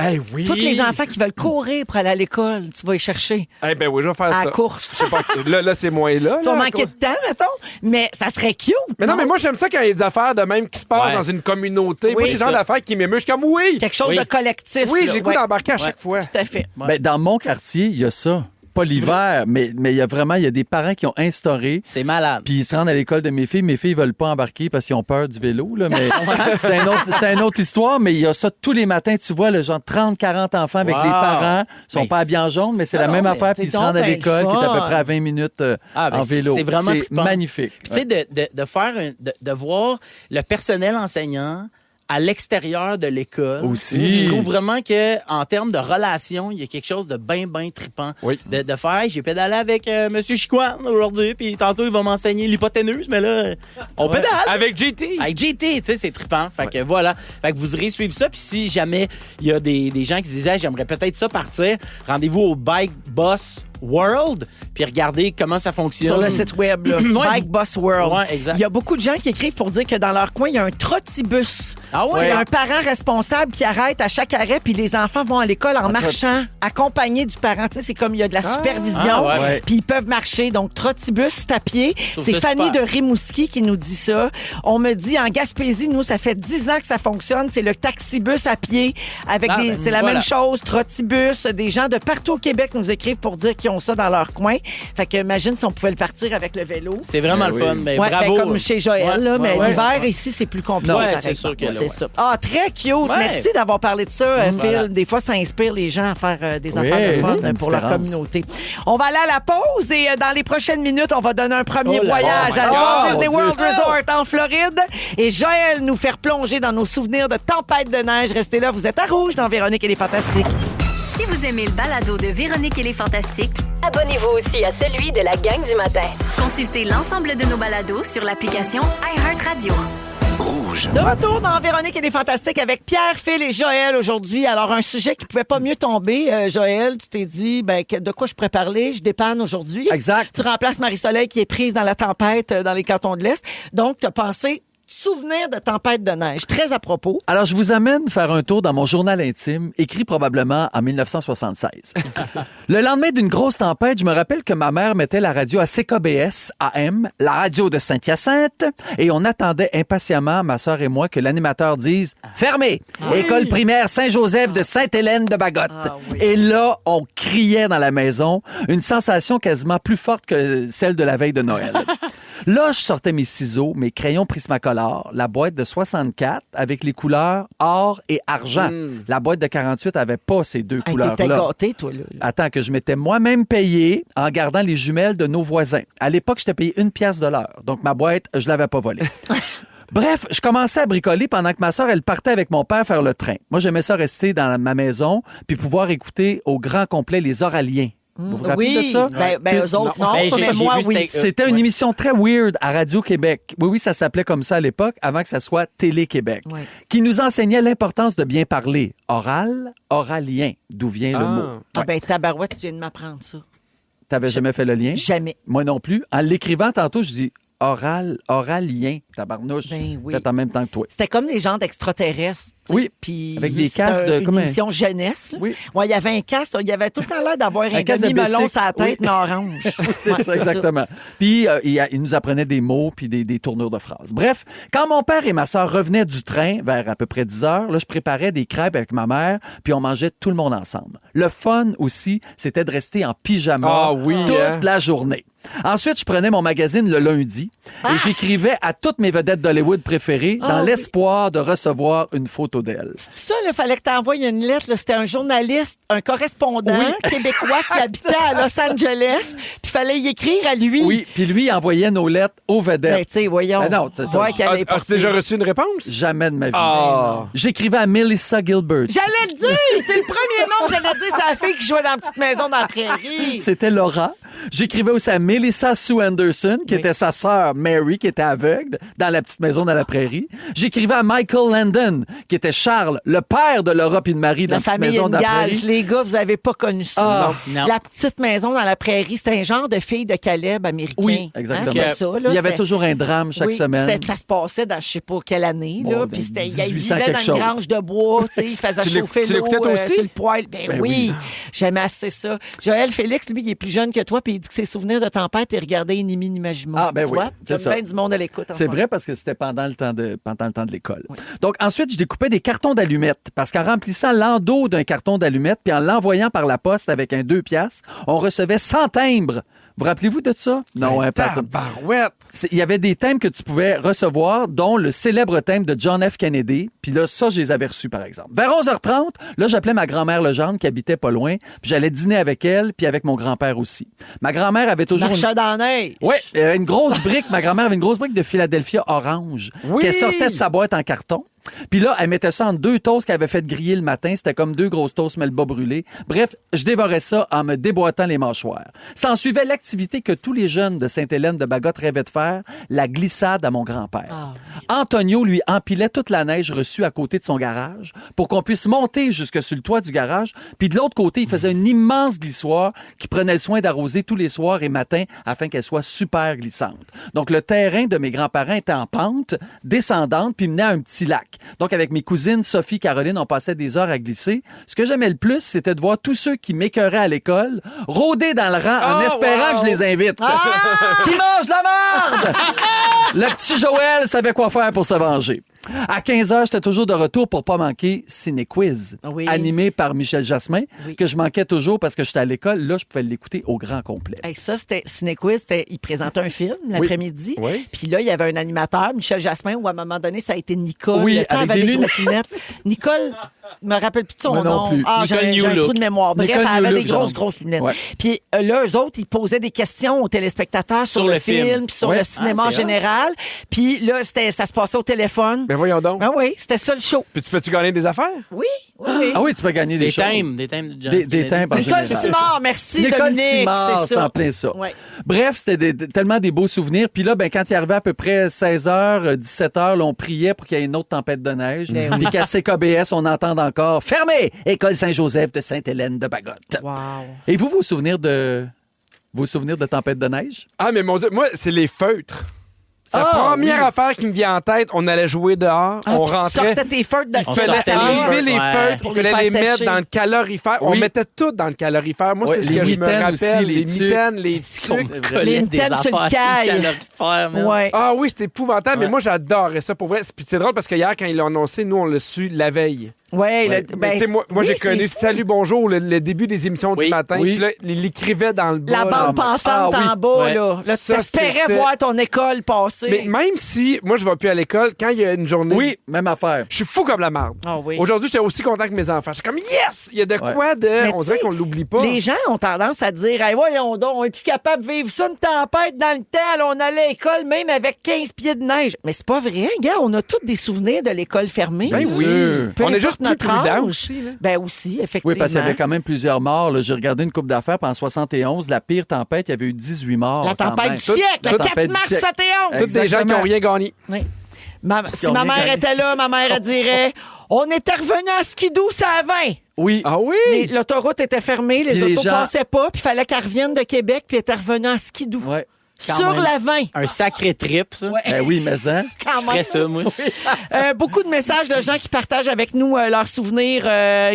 Eh oui. Tous les enfants qui veulent courir pour aller à l'école, tu vas les chercher Eh ben oui, je vais faire à ça. la course. Je sais pas, là, c'est moins là. Tu vas là, à manquer cause- de temps, mettons, mais ça serait cute. Mais non, mais moi, j'aime ça quand il y a des affaires de même qui se passent Ouais. dans une communauté. Oui, Moi, c'est ça. genre d'affaires qui m'émeut. Je suis comme, oui. Quelque chose Oui. de collectif. Oui, là. j'ai goût Ouais. d'embarquer à chaque fois. Tout à fait. Ben, dans mon quartier, il y a ça. Pas l'hiver, mais il y a des parents qui ont instauré. C'est malade. Puis ils se rendent à l'école de mes filles. Mes filles veulent pas embarquer parce qu'ils ont peur du vélo. Là, mais c'est une autre histoire. Mais il y a ça tous les matins. Tu vois, le genre 30-40 enfants avec Wow. les parents. Ils sont Ben, pas habillés en jaune, mais c'est la non, même mais affaire. c'est Puis ils se donc rendent à ben l'école le qui est à peu fun. près à 20 minutes Ben, en vélo. c'est vraiment trippant. magnifique. Puis, tu sais, de faire de voir le personnel enseignant à l'extérieur de l'école. Aussi. Je trouve vraiment que en termes de relation, il y a quelque chose de bien trippant de faire. J'ai pédalé avec M. Chicoine aujourd'hui, puis tantôt, il va m'enseigner l'hypoténuse, mais là, on pédale. Avec JT. Avec JT, tu sais, c'est trippant. Fait que voilà. Fait que vous irez suivre ça, puis si jamais il y a des gens qui se disaient, j'aimerais peut-être ça partir, rendez-vous au Bike Boss World, puis regardez comment ça fonctionne. Sur le site web, là. Bike Boss World. Ouais, exact. Il y a beaucoup de gens qui écrivent pour dire que dans leur coin, il y a un trottibus. Ah ouais? C'est un parent responsable qui arrête à chaque arrêt, puis les enfants vont à l'école en marchant, accompagnés du parent. Tu sais, c'est comme il y a de la supervision, ouais. puis ils peuvent marcher. Donc, trottibus, c'est à pied. C'est ça Fanny super. de Rimouski qui nous dit ça. On me dit, en Gaspésie, nous, ça fait 10 ans que ça fonctionne. C'est le taxibus à pied. C'est la même chose. Trottibus. Des gens de partout au Québec nous écrivent pour dire qu'ils ont ça dans leur coin. Fait que imagine si on pouvait le partir avec le vélo. C'est vraiment le fun, mais Ouais, bravo. ben, comme chez Joël, là, mais l'hiver, ici, c'est plus compliqué. Non, par c'est exemple. sûr que là, C'est ça. Ah, très cute. Merci d'avoir parlé de ça, Phil. Voilà. Des fois, ça inspire les gens à faire des affaires de fun une pour leur différence. communauté. On va aller à la pause et dans les prochaines minutes, on va donner un premier voyage my à God, Walt Disney mon Dieu. World Resort en Floride. Et Joël nous fait replonger dans nos souvenirs de tempête de neige. Restez là, vous êtes à Rouge dans Véronique et les Fantastiques. Si vous aimez le balado de Véronique et les Fantastiques, Abonnez-vous aussi à celui de la gang du matin. consultez l'ensemble de nos balados sur l'application iHeartRadio. De retour dans Véronique et les Fantastiques avec Pierre, Phil et Joël aujourd'hui. Alors, un sujet qui pouvait pas mieux tomber. Joël, tu t'es dit, de quoi je pourrais parler? Je dépanne aujourd'hui. Exact. Tu remplaces Marie-Soleil qui est prise dans la tempête dans les cantons de l'Est. Donc, tu as pensé souvenir de tempête de neige. Très à propos. Alors, je vous amène faire un tour dans mon journal intime, écrit probablement en 1976. Le lendemain d'une grosse tempête, je me rappelle que ma mère mettait la radio à CKBS AM, la radio de Saint-Hyacinthe, et on attendait impatiemment, ma sœur et moi, que l'animateur dise « Fermé! École primaire Saint-Joseph de Sainte-Hélène de Bagotte. Et là, on criait dans la maison, une sensation quasiment plus forte que celle de la veille de Noël. Là, je sortais mes ciseaux, mes crayons Prismacolor, la boîte de 64 avec les couleurs or et argent. La boîte de 48 avait pas ces deux T'étais couleurs-là. gâté, toi, là. Attends, que je m'étais moi-même payé en gardant les jumelles de nos voisins. À l'époque, j'étais payé 1 pièce de l'heure. Donc, ma boîte, je l'avais pas volée. Bref, je commençais à bricoler pendant que ma sœur, elle partait avec mon père faire le train. Moi, j'aimais ça rester dans ma maison puis pouvoir écouter au grand complet les Oraliens. Vous vous rappelez de ça? Eux autres, non. Ben, mais j'ai moi, vu, oui. C'était une émission très weird à Radio-Québec. Oui, ça s'appelait comme ça à l'époque, avant que ça soit Télé-Québec, Ouais. qui nous enseignait l'importance de bien parler. Oral, oralien, d'où vient le mot. Ah ben, tabarouette, tu viens de m'apprendre ça. T'avais jamais fait le lien? Jamais. Moi non plus. En l'écrivant tantôt, je dis oral, oralien, tabarnouche. Ben oui. Fait en même temps que toi. C'était comme des gens d'extraterrestres. tu sais. Oui, Puis avec des c'était casques de- une comme un- émission jeunesse. là. Oui. Ouais, il y avait un casque. Il y avait tout le temps l'air d'avoir un casque de demi-melon bicycle, sur la tête, oui. mais orange. C'est Ouais, ça, exactement. Puis, il nous apprenait des mots puis des tournures de phrases. Bref, quand mon père et ma soeur revenaient du train vers à peu près 10 heures, là, je préparais des crêpes avec ma mère, puis on mangeait tout le monde ensemble. Le fun aussi, c'était de rester en pyjama Ah oui, toute hein? la journée. Ensuite, je prenais mon magazine le lundi et j'écrivais à toutes mes vedettes d'Hollywood préférées dans oui. l'espoir de recevoir une photo d'elles. Ça, il fallait que tu envoies une lettre. là. C'était un journaliste, un correspondant québécois qui habitait à Los Angeles. Puis il fallait y écrire à lui. Oui, puis lui, il envoyait nos lettres aux Ben, vedettes. tu sais, voyons. Ben non, c'est ça. Ouais, qu'elle allait As-tu porter. déjà reçu une réponse? Jamais de ma vie. Ah. J'écrivais à Melissa Gilbert. J'allais le dire! C'est le premier nom que j'allais dire. C'est la fille qui jouait dans la petite maison dans la prairie. C'était Laura. J'écrivais aussi à Melissa Sue Anderson, qui était sa sœur Mary, qui était aveugle, dans la petite maison dans la prairie. J'écrivais à Michael Landon, qui était Charles, le père de Laura puis de Marie, dans La la petite famille maison dans la Ingalls. prairie. Les gars, vous avez pas connu ça. Ah, non. La petite maison dans la prairie, c'était un genre de fille de Caleb américain. Oui, exactement. C'était ça, là. Il y avait C'était- toujours un drame chaque Oui, semaine. Ça se passait dans je sais pas quelle année, Bon, là. dans Puis c'était, il 1800 vivait dans quelque une chose. grange de bois, tu sais, il faisait Tu chauffer tu l'eau l'écoutais toi aussi? sur le poêle. Ben, Ben oui, oui. j'aimais assez ça. Joël Félix, lui, il est plus jeune que toi, puis il dit que ses souvenirs de tempête, il regardait Inimi Nimajimo. Ah, ben tu oui, vois? c'est Comme ça. bien du monde à l'écoute. en C'est ce vrai parce que c'était pendant le temps de l'école. Donc ensuite, je découpais des cartons d'allumettes parce qu'en remplissant l'endos d'un carton d'allumettes puis en l'envoyant par la poste avec un 2 piastres, on recevait 100 timbres. Vous rappelez-vous de ça? Non, hein, pas- Tabarouette. Il y avait des thèmes que tu pouvais recevoir, dont le célèbre thème de John F. Kennedy. Puis là, ça, je les avais reçus, par exemple. Vers 11h30, là, j'appelais ma grand-mère Legendre, qui habitait pas loin. Puis j'allais dîner avec elle, puis avec mon grand-père aussi. Ma grand-mère avait toujours... Marchait dans la neige. Oui, une grosse brique. Ma grand-mère avait une grosse brique de Philadelphia orange Oui! qu'elle sortait de sa boîte en carton. Puis là, elle mettait ça en 2 toasts qu'elle avait fait griller le matin. C'était comme 2 grosses toasts melba brûlées. Bref, je dévorais ça en me déboîtant les mâchoires. S'en suivait l'activité que tous les jeunes de Sainte-Hélène de Bagotte rêvaient de faire, la glissade à mon grand-père. Antonio lui empilait toute la neige reçue à côté de son garage pour qu'on puisse monter jusque sur le toit du garage. Puis de l'autre côté, il faisait une immense glissoire qui prenait le soin d'arroser tous les soirs et matins afin qu'elle soit super glissante. Donc, le terrain de mes grands-parents était en pente, descendante, puis menait à un petit lac. Donc, avec mes cousines Sophie, Caroline, on passait des heures à glisser. Ce que j'aimais le plus, c'était de voir tous ceux qui m'écœuraient à l'école rôder dans le rang en espérant que je les invite. Qui mangent la marde! Le petit Joël savait quoi faire pour se venger. À 15h, j'étais toujours de retour pour pas manquer Ciné-Quiz, animé par Michel Jasmin, que je manquais toujours parce que j'étais à l'école. Là, je pouvais l'écouter au grand complet. Hey, ça, c'était Ciné-Quiz. Il présentait un film l'après-midi. Oui. Puis là, il y avait un animateur, Michel Jasmin, où à un moment donné, ça a été Nicole. Oui, avec des lunettes. Nicole, je me rappelle plus de son nom. Non plus. J'ai un trou de mémoire. Bref, Nicole elle avait des Newlook, grosses lunettes. Ouais. Puis là, eux autres, ils posaient des questions aux téléspectateurs sur le film, puis sur le cinéma en général. Puis là, ça se passait au téléphone. Ben voyons donc. Ben oui, c'était ça le show. Puis tu fais-tu gagner des affaires? Oui. Ah oui, tu peux gagner des choses. Des thèmes de John Des thèmes en Nicole général. Simard, merci Nicole Dominique. Simard, c'est en plein ça. Ouais. Bref, c'était tellement des beaux souvenirs. Puis là, quand il arrivait à peu près 16h, 17h, là, on priait pour qu'il y ait une autre tempête de neige. Puis qu'à CKBS, on entende encore « Fermez! École Saint-Joseph de Sainte-Hélène de Bagotte. » Wow. Et vous souvenirs de tempête de neige? Ah, mais mon Dieu, moi, c'est les feutres. C'est la première affaire qui me vient en tête. On allait jouer dehors, on rentrait. Tu sortais tes feutres de Il fallait enlever les feutres, il fallait les mettre dans le calorifère. On mettait tout dans le calorifère. Moi, c'est ce que je me rappelle. Aussi, les mitaines, les trucs. Les mitaines sur le caille. Ouais. Ah oui, c'était épouvantable, mais moi, j'adorais ça pour vrai. Puis c'est drôle parce que hier, quand ils l'ont annoncé, nous, on l'a su la veille. Oui, moi j'ai connu Salut, bonjour, le début des émissions du matin. Puis là, il l'écrivait dans le bas. La bande passante en bas, là. Là, Ça, t'espérais voir ton école passer. Mais même si, moi, je vais plus à l'école, quand il y a une journée... Oui, même affaire. Je suis fou comme la marde. Ah oui. Aujourd'hui, j'étais aussi content que mes enfants. Je suis comme, yes! Il y a de quoi de... Mais on dirait qu'on l'oublie pas. Les gens ont tendance à dire, hey, voyons donc, on est plus capable de vivre ça, une tempête dans le temps. Là, on allait à l'école même avec 15 pieds de neige. Mais c'est pas vrai, gars. On a tous des souvenirs de l'école fermée. Ben oui. Peu On est importe juste plus notre prudents âge. aussi. Là. Ben aussi, effectivement. Oui, parce qu'il y avait quand même plusieurs morts. Là. J'ai regardé une coupe d'affaires. En 71, la pire tempête, il y avait eu 18 morts. La tempête du siècle, le 4 mars 71. Toutes des gens qui n'ont rien gagné. Oui. Si ma mère était là, ma mère, elle dirait on était revenu à Skidoo, ça à 20. Oui. Ah oui? L'autoroute était fermée, les autos passaient pas, puis il fallait qu'elle revienne de Québec, puis elle était revenue à Skidoo. Ouais. Sur la 20. Un sacré trip, ça. Ouais. Oui, mais ça. Je ferais ça, moi. Beaucoup de messages de gens qui partagent avec nous leurs souvenirs.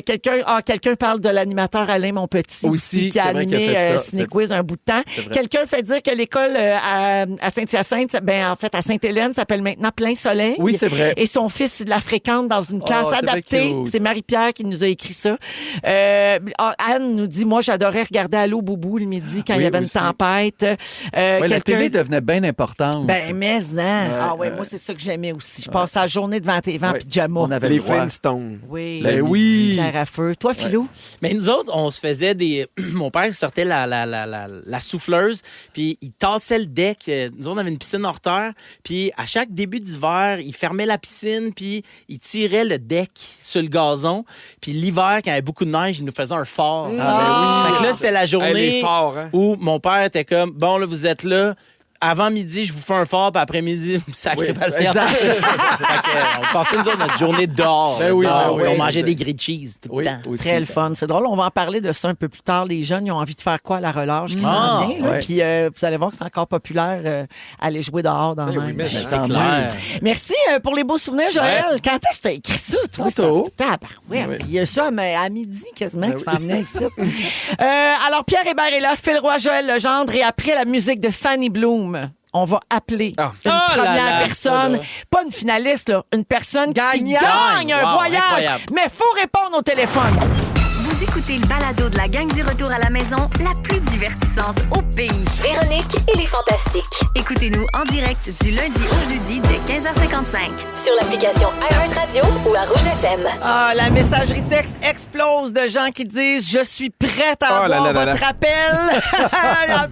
Quelqu'un parle de l'animateur Alain Monpetit aussi qui a animé Ciné-Quiz un bout de temps. Quelqu'un fait dire que l'école à Saint-Hyacinthe, en fait à Sainte-Hélène, s'appelle maintenant Plein Soleil. Oui, c'est vrai. Et son fils la fréquente dans une classe adaptée. C'est Marie-Pierre qui nous a écrit ça. Anne nous dit, moi j'adorais regarder Allô Boubou le midi quand il y avait une tempête. La télé devenait bien importante. Moi, c'est ça que j'aimais aussi. Je passais la journée devant TV en pyjama. On avait les Flintstones. Oui. Claire à feu. Toi, Philou? Mais nous autres, on se faisait des... Mon père sortait la souffleuse, puis il tassait le deck. Nous autres, on avait une piscine hors terre, puis à chaque début d'hiver, il fermait la piscine, puis il tirait le deck sur le gazon. Puis l'hiver, quand il y avait beaucoup de neige, il nous faisait un fort. Fait que là, c'était la journée où mon père était comme, bon, là, vous êtes là, avant midi, je vous fais un fort, puis après-midi, vous sacrez pas le on passait nous autres notre journée dehors. On mangeait des grilled cheese tout le temps. Très le fun. C'est drôle. On va en parler de ça un peu plus tard. Les jeunes, ils ont envie de faire quoi à la relâche qui s'en vient. Puis vous allez voir que c'est encore populaire aller jouer dehors dans la neige. C'est clair. Merci pour les beaux souvenirs, Joël. Quand est-ce que tu as écrit ça, toi? Il y a ça à midi quasiment qui s'en venait ici. Alors, Pierre Hébert est là, Phil Roy, Joël Legendre, et après la musique de Fanny Bloom, on va appeler une première personne, pas une finaliste, là, une personne qui gagne un voyage. Incroyable. Mais il faut répondre au téléphone. Vous Vous écoutez le balado de la gang du retour à la maison, la plus divertissante au pays. Véronique et les Fantastiques. Écoutez-nous en direct du lundi au jeudi dès 15h55. Sur l'application iHeartRadio ou à Rouge FM. Ah, la messagerie texte explose de gens qui disent « Je suis prête à avoir votre appel. »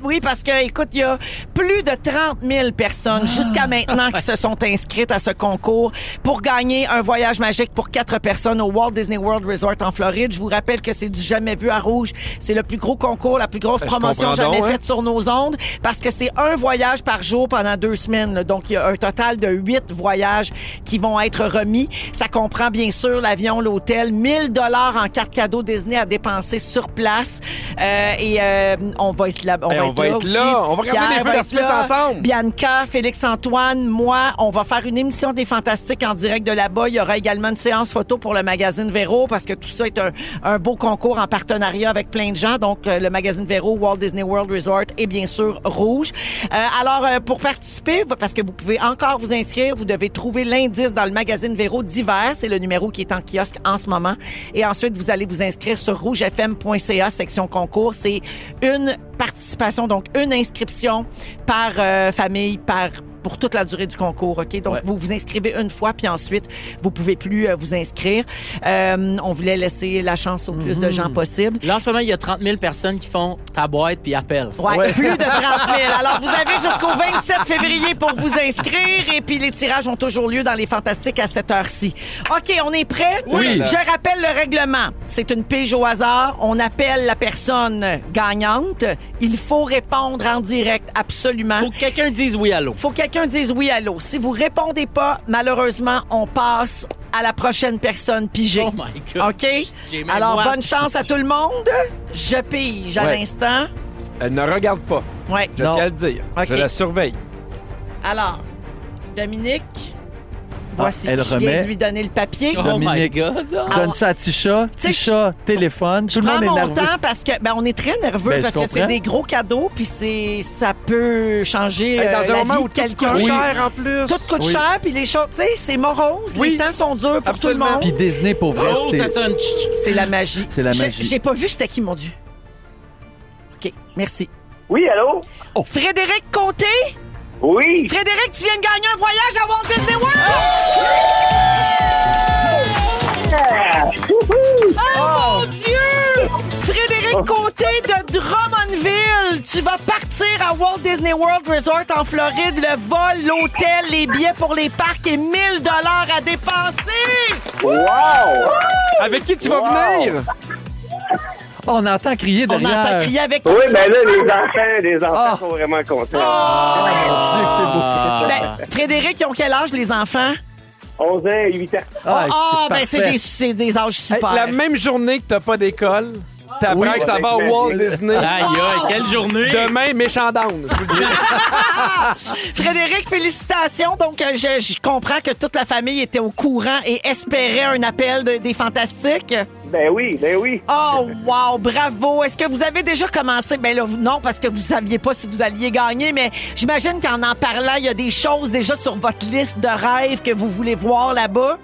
Oui, parce que, écoute, il y a plus de 30 000 personnes jusqu'à maintenant qui se sont inscrites à ce concours pour gagner un voyage magique pour 4 personnes au Walt Disney World Resort en Floride. Je vous rappelle que c'est du jamais vu à Rouge. C'est le plus gros concours, la plus grosse promotion jamais faite sur nos ondes parce que c'est un voyage par jour pendant 2 semaines. Là. Donc, il y a un total de 8 voyages qui vont être remis. Ça comprend bien sûr l'avion, l'hôtel, 1 000 $ en cartes cadeaux Disney à dépenser sur place. On va être là. On va être là. On va regarder les feux d'artifice ensemble. Bianca, Félix-Antoine, moi, on va faire une émission des Fantastiques en direct de là-bas. Il y aura également une séance photo pour le magazine Véro parce que tout ça est un beau concours en partenariat avec plein de gens. Donc, le magazine Véro, Walt Disney World Resort et bien sûr Rouge. Alors, pour participer, parce que vous pouvez encore vous inscrire, vous devez trouver l'indice dans le magazine Véro d'hiver. C'est le numéro qui est en kiosque en ce moment. Et ensuite, vous allez vous inscrire sur rougefm.ca, section concours. C'est une participation, donc une inscription par famille, pour toute la durée du concours, OK? Donc, vous vous inscrivez une fois, puis ensuite, vous pouvez plus vous inscrire. On voulait laisser la chance au plus de gens possible. Là, en ce moment, il y a 30 000 personnes qui font ta boîte puis appellent. Ouais, plus de 30 000. Alors, vous avez jusqu'au 27 février pour vous inscrire, et puis les tirages ont toujours lieu dans les Fantastiques à cette heure-ci. OK, on est prêt? Oui. Je rappelle le règlement. C'est une pige au hasard. On appelle la personne gagnante. Il faut répondre en direct, absolument. Faut que quelqu'un dise oui allô. Faut que quelqu'un dise oui allô. Si vous répondez pas, malheureusement, on passe à la prochaine personne pigée. Oh my God. OK? Alors, bonne chance à tout le monde. Je pige à l'instant. Elle ne regarde pas. Ouais. Je tiens à le dire. OK. Je la surveille. Alors, Dominique, voici. elle Je viens remet. de lui donner le papier. Oh Dominique, my God. donne ça à Tisha. Tisha, téléphone. Tout Je le prends monde est mon nerveux. temps parce que on est très nerveux Ben, parce je que c'est comprends. des gros cadeaux puis ça peut changer Dans un la moment vie où de tout quelqu'un. coûte cher en plus. Tout coûte cher puis les choses, tu sais, c'est morose, Oui. les temps sont durs pour Absolument. tout le monde. Puis Disney, pour vrai, Oh, ça sonne. C'est la magie. C'est la magie. J'ai pas vu c'était qui, mon Dieu. OK, merci. Oui, allô? Frédéric Côté? Oui! Frédéric, tu viens de gagner un voyage à Walt Disney World! Oh, mon Dieu! Frédéric Côté de Drummondville, tu vas partir à Walt Disney World Resort en Floride. Le vol, l'hôtel, les billets pour les parcs et 1 000 $ à dépenser! Wow! Avec qui tu vas venir? Oh, on entend crier On derrière. entend crier avec Oui, ben là, les enfants sont vraiment contents. Oh, mon Dieu, que c'est beau. Ben, Frédéric, ils ont quel âge, les enfants? 11 ans et 8 ans. Ben parfait. c'est des âges Hey, super. la même journée que t'as pas d'école, t'apprends que ça va au Walt Disney. Aïe, aïe, quelle journée. Demain, méchant down. Je vous le dis. Frédéric, félicitations. Donc, je comprends que toute la famille était au courant et espérait un appel des Fantastiques. Ben oui. Oh, wow, bravo. Est-ce que vous avez déjà commencé? Ben là, non, parce que vous saviez pas si vous alliez gagner, mais j'imagine qu'en parlant, il y a des choses déjà sur votre liste de rêves que vous voulez voir là-bas.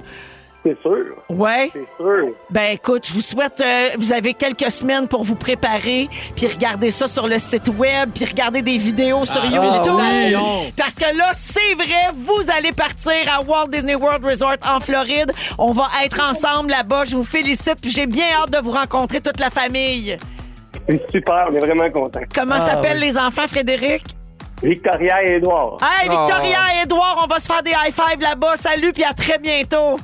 C'est sûr. Ouais. C'est sûr. Ben écoute, je vous souhaite, vous avez quelques semaines pour vous préparer, puis regarder ça sur le site web, puis regarder des vidéos sur YouTube. oui. Parce que là, c'est vrai, vous allez partir à Walt Disney World Resort en Floride. On va être ensemble là-bas. Je vous félicite, puis j'ai bien hâte de vous rencontrer toute la famille. C'est super, on est vraiment contents. Comment s'appellent les enfants, Frédéric? Victoria et Édouard. Hey, Victoria et Édouard, on va se faire des high-fives là-bas. Salut, puis à très bientôt.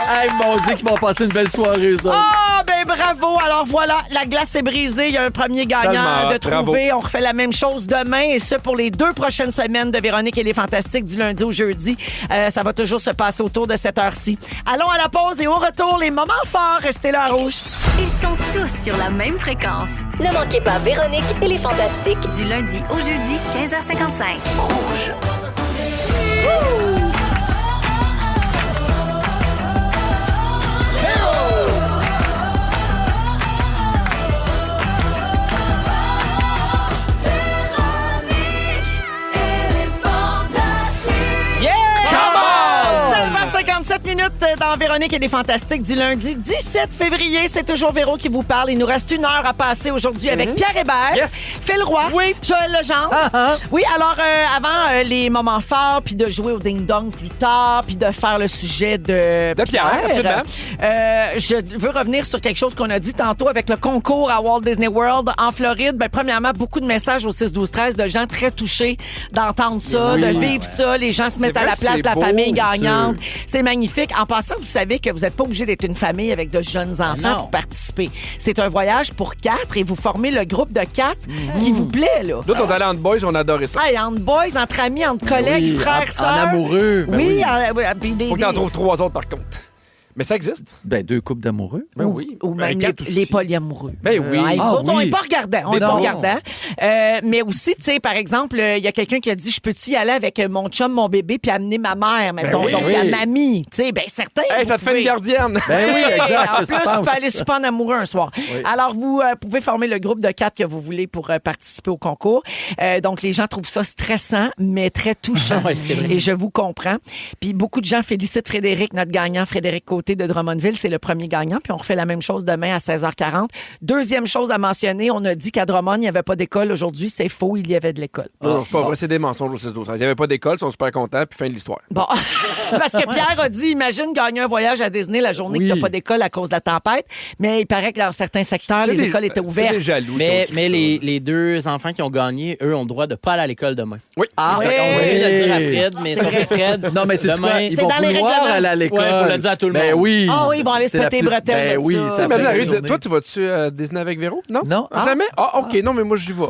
Hey, mon Dieu, qu'ils vont passer une belle soirée, ça. Ah, ben bravo. Alors voilà, la glace est brisée. Il y a un premier gagnant Tellement, de trouver. bravo. On refait la même chose demain, et ce pour les 2 prochaines semaines de Véronique et les Fantastiques, du lundi au jeudi. Ça va toujours se passer autour de cette heure-ci. Allons à la pause et au retour, les moments forts. Restez là à Rouge. Ils sont tous sur la même fréquence. Ne manquez pas Véronique et les Fantastiques. Du lundi au jeudi, 15h55. Rouge. Yeah! 16h57 minutes dans dans Véronique et les Fantastiques du lundi 17 février. C'est toujours Véro qui vous parle. Il nous reste 1 heure à passer aujourd'hui avec Pierre Hébert, Phil Roy, Joël Legendre. Oui, alors avant les moments forts, puis de jouer au ding-dong plus tard, puis de faire le sujet de Pierre, absolument. Je veux revenir sur quelque chose qu'on a dit tantôt avec le concours à Walt Disney World en Floride. Ben, premièrement, beaucoup de messages au 6-12-13 de gens très touchés d'entendre ça, de vivre ça. Les gens se mettent à la place de la famille gagnante. C'est magnifique. En passant, vous savez que vous n'êtes pas obligé d'être une famille avec de jeunes enfants pour participer. C'est un voyage pour 4 et vous formez le groupe de 4 qui vous plaît, là. D'autres, on allait en boys, on adorait ça. Hey, entre boys, entre amis, entre collègues, frères, sœurs. En amoureux. Ben oui. Faut que t'en trouves 3 autres, par contre. Mais ça existe. Ben, 2 couples d'amoureux. Ben oui. Ou même les polyamoureux. Ben oui. On n'est pas regardant. Mais aussi, tu sais, par exemple, il y a quelqu'un qui a dit, je peux-tu y aller avec mon chum, mon bébé, puis amener ma mère, mettons, donc la mamie. Tu sais, ben certains. Hey, ça te fait une gardienne. Ben oui, exact. En plus, tu peux aller super en amoureux un soir. Oui. Alors, vous pouvez former le groupe de 4 que vous voulez pour participer au concours. Donc, les gens trouvent ça stressant, mais très touchant. C'est vrai. Et je vous comprends. Puis, beaucoup de gens félicitent Frédéric, notre gagnant, Frédéric Côté de Drummondville. C'est le premier gagnant. Puis, on refait la même chose demain à 16h40. Deuxième chose à mentionner, on a dit qu'à Drummond, il n'y avait pas d'école aujourd'hui. C'est faux, il y avait de l'école. Non, c'est pas vrai, c'est des mensonges au 6-12-13. Il n'y avait pas d'école, ils sont super contents, puis fin de l'histoire. Bon, parce que Pierre a dit, imagine gagner un voyage à Disney la journée que tu n'as pas d'école à cause de la tempête. Mais il paraît que dans certains secteurs, les écoles étaient ouvertes. C'est des jaloux. Mais les 2 enfants qui ont gagné, eux, ont le droit de ne pas aller à l'école demain. Oui. On va le dire à Fred, mais ça fait Fred. Non, mais c'est demain, quoi? Ils vont dans les vouloir règlements. aller à l'école. Ouais, faut le dire à tout le monde. Ben oui. Ah oui, ils vont aller se C'est la péter les plus- bretelles. Ben de oui, ça. c'est Imagine, la belle Harry, journée. toi, tu vas-tu à Disney avec Véro? Non? Non. Jamais? Ah, OK. Non, mais moi, j'y vais.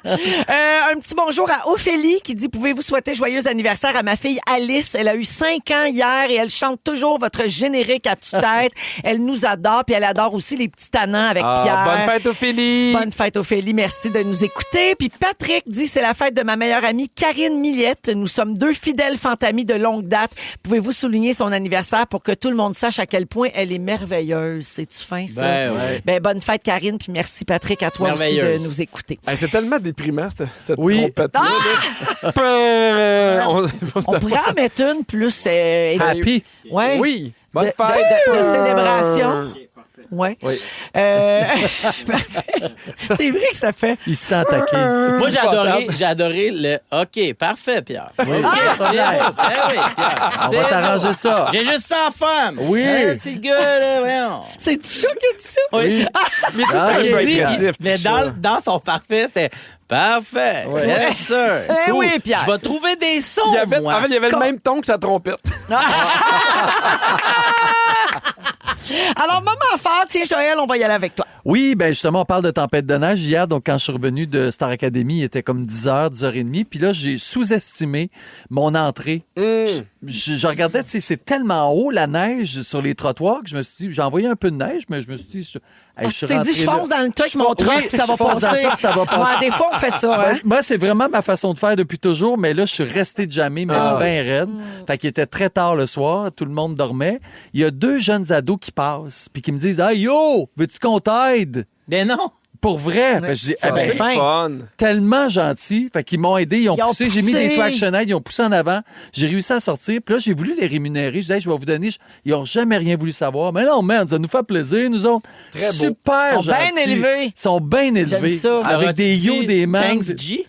Un petit bonjour à Ophélie qui dit, pouvez-vous souhaiter joyeux anniversaire à ma fille Alice? Elle a eu 5 ans hier et elle chante toujours votre générique à tue-tête. Elle nous adore, puis elle adore aussi les petits tannants avec Pierre. Bonne fête, Ophélie! Bonne fête, Ophélie. Merci de nous écouter. Puis Patrick dit, c'est la fête de ma meilleure amie Karine Millette. Nous sommes 2 fidèles fantamis de longue date. Pouvez-vous souligner son anniversaire pour que tout le monde sache à quel point elle est merveilleuse? C'est-tu fin, ça? Ben, ouais. Ben, bonne fête, Karine. Puis merci, Patrick, à toi aussi de nous écouter. Hey, c'est tellement déprimant, cette Oui. trompette-là. On pourrait en mettre une plus... Happy. Ouais. Oui. Bonne de fête. célébration. Ouais. Oui. Parfait. C'est vrai que ça fait... Il se sent attaqué. Moi, j'ai adoré le OK, parfait, Pierre. OK, c'est beau. Eh oui, Pierre. On va t'arranger ça. J'ai juste 100 femmes. Oui. C'est le gars, là, voyons. C'est chaud que dit ça? Oui. Mais tout Ah, est un il peu dit- agressif, Mais tout ça. dans son parfait, c'était parfait. Ouais. Bien sûr. Eh oui, Pierre. Je vais trouver des sons, Il y avait, moi. en fait, il y avait le même ton que sa trompette. Alors, moment fort, tiens, Joël, on va y aller avec toi. Oui, ben justement, on parle de tempête de neige. Hier, donc, quand je suis revenu de Star Academy, il était comme 10h, 10h30. Puis là, j'ai sous-estimé mon entrée. Je regardais, tu sais, c'est tellement haut, la neige sur les trottoirs, que je me suis dit, j'ai envoyé un peu de neige, mais je me suis dit... Hey, Tu t'es dit, je fonce dans le truc, mon truc, Oui, ça va je fonce dans passer. le truc, ça va passer. Ouais, des fois, on fait ça. Hein? Moi, c'est vraiment ma façon de faire depuis toujours, mais là, je suis resté de jamais, mais bien raide. Fait qu'il était très tard le soir, tout le monde dormait. Il y a 2 jeunes ados qui passent, puis qui me disent « Hey, yo, veux-tu qu'on t'aide? Ben non. » Pour vrai. Fait que je dis, Ça, C'est fin. fun. tellement gentil. Fait qu'ils m'ont aidé, ils ont poussé. J'ai mis poussé. des traction aids, ils ont poussé en avant. J'ai réussi à sortir. Puis là, j'ai voulu les rémunérer. Je disais, hey, je vais vous donner. Ils n'ont jamais rien voulu savoir. Mais non, man, ça nous fait plaisir, nous autres. Très beau. Super Ils sont bien gentils. élevés. Ils sont bien élevés. ça. Avec des yo, des man. Thanks, G.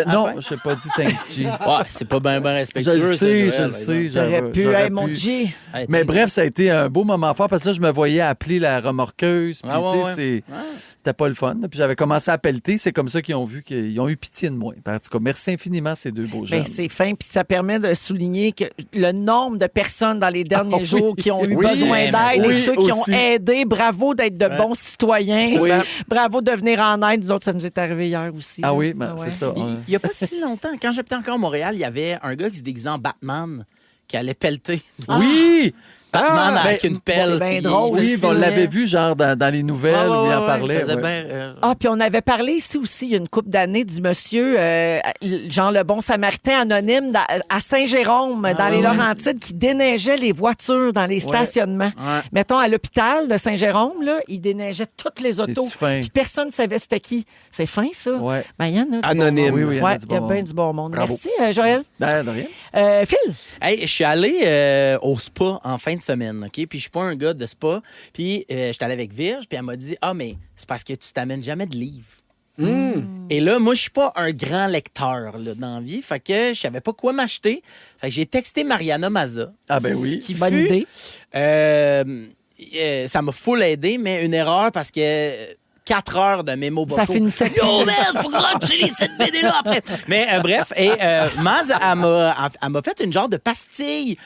Non, je n'ai pas dit thank G. Ouais, c'est pas bien Je respectueux. le sais, ça, je le Joël, sais. J'aurais pu, j'aurais hey, mon pu. G. Hey, Mais t'es- bref, ça a été un beau moment fort parce que là, je me voyais appeler la remorqueuse. Puis, Ah, ouais, tu sais, ouais. c'était pas le fun. Puis j'avais commencé à pelleter. C'est comme ça qu'ils ont vu qu'ils ont eu pitié de moi. En tout cas, merci infiniment, ces 2 beaux jeunes. Ben, c'est fin, puis ça permet de souligner que le nombre de personnes dans les derniers oui. jours qui ont eu Oui, besoin d'aide oui, et ceux qui aussi. ont aidé, bravo d'être de bons citoyens. Oui. Bravo de venir en aide. Nous autres, ça nous est arrivé hier aussi. Ah là. oui, ben, Ah ouais. c'est ça. Il n'y a pas si longtemps, quand j'habitais encore à Montréal, il y avait un gars qui se déguisait en Batman qui allait pelleter. Oui! Batman avec une pelle. c'est bien puis- drôle. Oui, aussi, on l'avait hein. vu genre dans les nouvelles où il en parlait. il faisait ouais. bien, Ah, puis on avait parlé ici aussi, il y a une couple d'années, du monsieur, Jean le bon samaritain anonyme à Saint-Jérôme, dans les Laurentides, qui déneigeait les voitures dans les stationnements. Ouais. Mettons, à l'hôpital de Saint-Jérôme, là, il déneigeait toutes les autos. C'est-tu fin? Puis personne ne savait c'était qui. C'est fin, ça? Ouais. Ben, il y en a. du Anonyme. bon monde. Oui, il y en a Ouais, du il y a bon bien monde. du bon monde. Bravo. Merci, Joël. De rien. Phil? Hey, je suis allé au spa en fin de semaine, OK? Puis je suis pas un gars de spa. Puis je suis allé avec Virge, puis elle m'a dit « Ah, mais c'est parce que tu t'amènes jamais de livres. Et là, moi, je suis pas un grand lecteur là, dans la vie. Fait que je savais pas quoi m'acheter. Fait que j'ai texté Mariana Maza. Ah ben oui. Ce qui Bonne fut, idée. ça m'a full aidé, mais une erreur parce que 4 heures de mémo vocaux. Ça finissait. Yo, man, faut que tu lis cette BD-là après. Mais bref, et Maz, elle m'a fait une genre de pastille.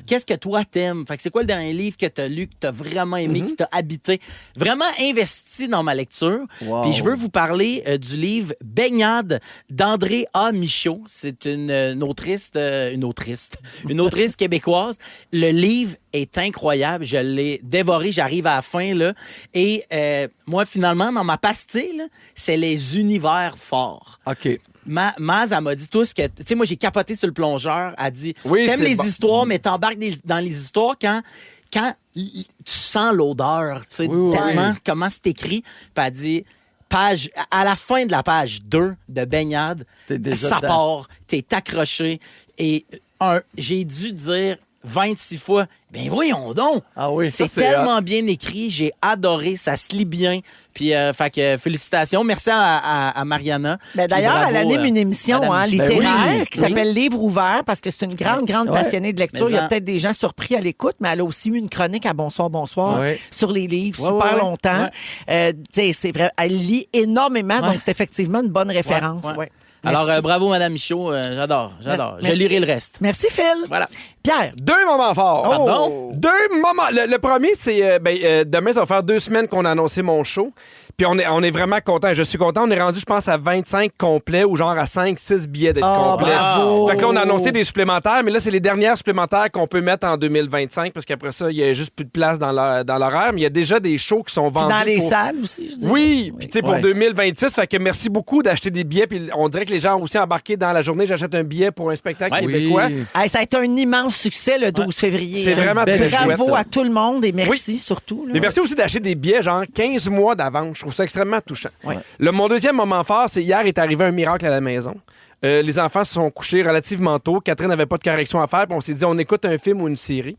Qu'est-ce que toi t'aimes? Fait que c'est quoi le dernier livre que t'as lu, que t'as vraiment aimé, qui t'a habité? Vraiment investi dans ma lecture. Wow. Puis je veux vous parler du livre Baignade d'André A. Michaud. C'est une autrice québécoise. Le livre est incroyable. Je l'ai dévoré. J'arrive à la fin, là. Et moi, finalement, dans ma pastille, là, c'est les univers forts. OK. Maz, elle m'a dit tout ce que... Tu sais, moi, j'ai capoté sur le plongeur. Elle dit, Oui, t'aimes c'est les bon. histoires, mais t'embarques dans les histoires quand tu sens l'odeur, tu sais, Oui, oui, tellement oui. comment c'est écrit. Puis elle dit... à la fin de la page 2 de Baignade, T'es déjà ça dedans. part, t'es accroché. Et j'ai dû dire 26 fois, ben voyons donc! Ah oui, ça, C'est tellement bien écrit, j'ai adoré, ça se lit bien. Puis, fait que félicitations, merci à Mariana. Ben, d'ailleurs, Puis bravo, elle anime une émission Madame Michaud. littéraire Ben oui. qui s'appelle Livre ouvert parce que c'est une grande Ouais. passionnée de lecture. Mais Il y a ça- peut-être des gens surpris à l'écoute, mais elle a aussi eu une chronique à Bonsoir Ouais. sur les livres Ouais, super ouais, ouais. longtemps. Tu sais, c'est vrai, elle lit énormément, Ouais. donc c'est effectivement une bonne référence. Ouais, ouais. Ouais. Alors, Merci. bravo, Madame Michaud, j'adore. Je Merci. lirai le reste. Merci, Phil. Voilà. Pierre. 2 moments forts. Oh. Pardon? 2 moments. Le premier, c'est demain, ça va faire 2 semaines qu'on a annoncé mon show. Puis on est vraiment content. Je suis content. On est rendu, je pense, à 25 complets ou genre à 5-6 billets d'être Oh, complets. bravo. Fait que là, on a annoncé des supplémentaires, mais là, c'est les dernières supplémentaires qu'on peut mettre en 2025 parce qu'après ça, il y a juste plus de place dans l'horaire. Mais il y a déjà des shows qui sont Puis vendus. dans les pour- salles aussi, je dis. Oui, puis tu sais, pour Ouais. 2026, fait que merci beaucoup d'acheter des billets. Puis on dirait que les gens ont aussi embarqué dans la journée. J'achète un billet pour un spectacle Ouais. québécois. Oui. Hey, ça a été un immense succès le 12 février. C'est vraiment belle très chouette. Bravo ça. à tout le monde et merci surtout. là. Mais merci aussi d'acheter des billets genre 15 mois d'avance. Je trouve ça extrêmement touchant. Ouais. Mon deuxième moment fort, c'est hier est arrivé un miracle à la maison. Les enfants se sont couchés relativement tôt. Catherine n'avait pas de correction à faire. Puis on s'est dit, on écoute un film ou une série.